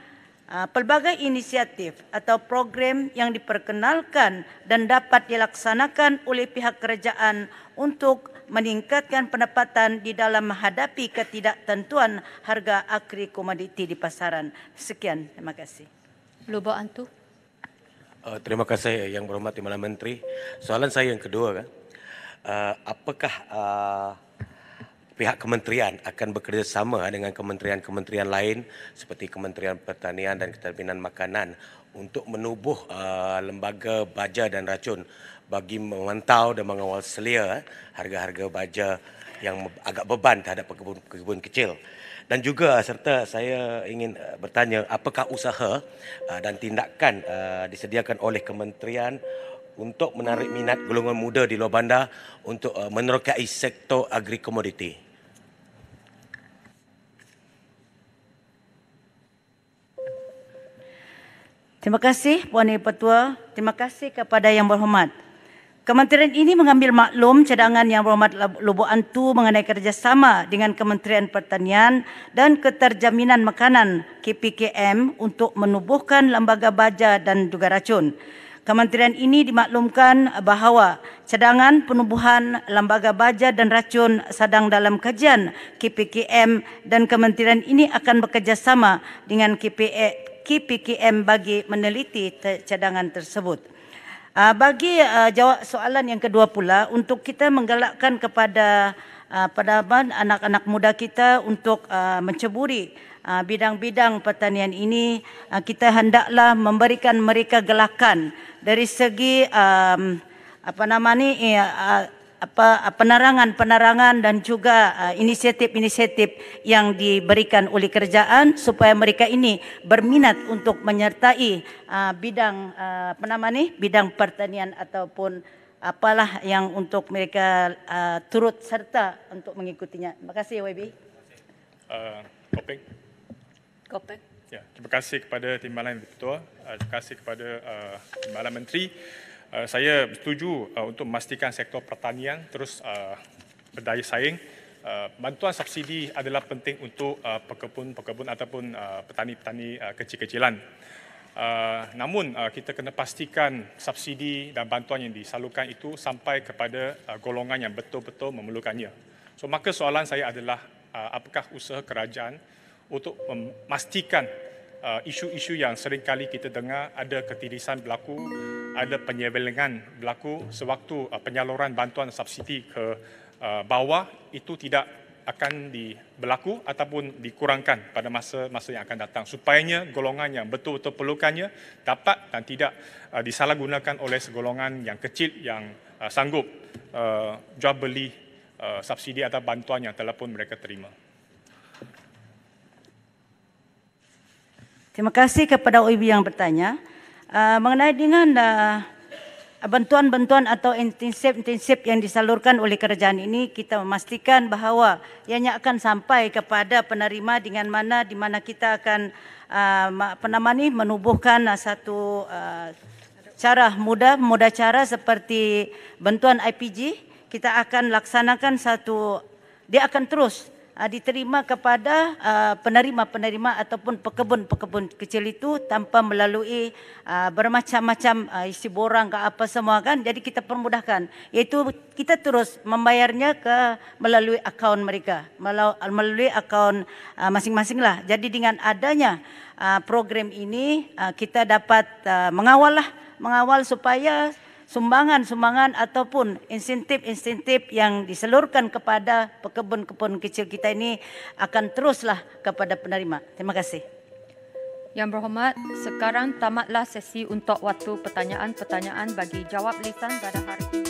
pelbagai inisiatif atau program yang diperkenalkan dan dapat dilaksanakan oleh pihak kerajaan untuk meningkatkan pendapatan di dalam menghadapi ketidaktentuan harga agri komoditi di pasaran. Sekian, terima kasih. Lubo Antu. Terima kasih Yang Berhormat Timbalan Menteri. Soalan saya yang kedua, apakah pihak kementerian akan bekerjasama dengan kementerian-kementerian lain seperti Kementerian Pertanian dan Keterbatasan Makanan untuk menubuh lembaga baja dan racun bagi memantau dan mengawal selia harga-harga baja yang agak beban terhadap pekebun kecil. Dan juga serta saya ingin bertanya, apakah usaha dan tindakan disediakan oleh kementerian untuk menarik minat golongan muda di luar bandar untuk menerokai sektor agri komoditi? Terima kasih Puan Yang Dipertua. Terima kasih kepada Yang Berhormat. Kementerian ini mengambil maklum cadangan Yang Berhormat Lubu Antu mengenai kerjasama dengan Kementerian Pertanian dan Keterjaminan Makanan KPKM untuk menubuhkan lembaga baja dan juga racun. Kementerian ini dimaklumkan bahawa cadangan penubuhan lembaga baja dan racun sedang dalam kajian KPKM dan kementerian ini akan bekerjasama dengan KPKM bagi meneliti cadangan tersebut. Bagi jawab soalan yang kedua pula, untuk kita menggalakkan kepada anak-anak muda kita untuk menceburi bidang-bidang pertanian ini, kita hendaklah memberikan mereka gelakan dari segi penerangan dan juga inisiatif-inisiatif yang diberikan oleh kerajaan supaya mereka ini berminat untuk menyertai bidang bidang pertanian ataupun apalah yang untuk mereka turut serta untuk mengikutinya. Terima kasih YB. Kopeng. Ya, terima kasih kepada Timbalan Ketua, terima kasih kepada Timbalan Menteri. Saya bersetuju untuk memastikan sektor pertanian terus berdaya saing. Bantuan subsidi adalah penting untuk pekebun ataupun petani-petani kecil-kecilan. Namun kita kena pastikan subsidi dan bantuan yang disalurkan itu sampai kepada golongan yang betul-betul memerlukannya. So maka soalan saya adalah apakah usaha kerajaan untuk memastikan isu-isu yang seringkali kita dengar ada ketirisan berlaku, ada penyebelengan berlaku sewaktu penyaluran bantuan subsidi ke bawah itu tidak akan berlaku ataupun dikurangkan pada masa-masa yang akan datang supaya golongan yang betul-betul perlukannya dapat dan tidak disalahgunakan oleh segolongan yang kecil yang sanggup jual beli subsidi atau bantuan yang telah pun mereka terima. Terima kasih kepada OIB yang bertanya. Mengenai dengan bantuan-bantuan atau intensif yang disalurkan oleh kerajaan ini, kita memastikan bahawa ianya akan sampai kepada penerima dengan mana di mana kita akan menubuhkan satu cara mudah cara seperti bantuan IPG. Kita akan laksanakan dia akan terus diterima kepada penerima-penerima ataupun pekebun-pekebun kecil itu tanpa melalui bermacam-macam isi borang ke apa semua kan. Jadi kita permudahkan, iaitu kita terus membayarnya melalui akaun mereka, melalui akaun masing-masing lah. Jadi dengan adanya program ini kita dapat mengawal supaya sumbangan ataupun insentif-insentif yang disalurkan kepada pekebun-pekebun kecil kita ini akan teruslah kepada penerima. Terima kasih. Yang berhormat, sekarang tamatlah sesi untuk waktu pertanyaan-pertanyaan bagi jawab lisan pada hari ini.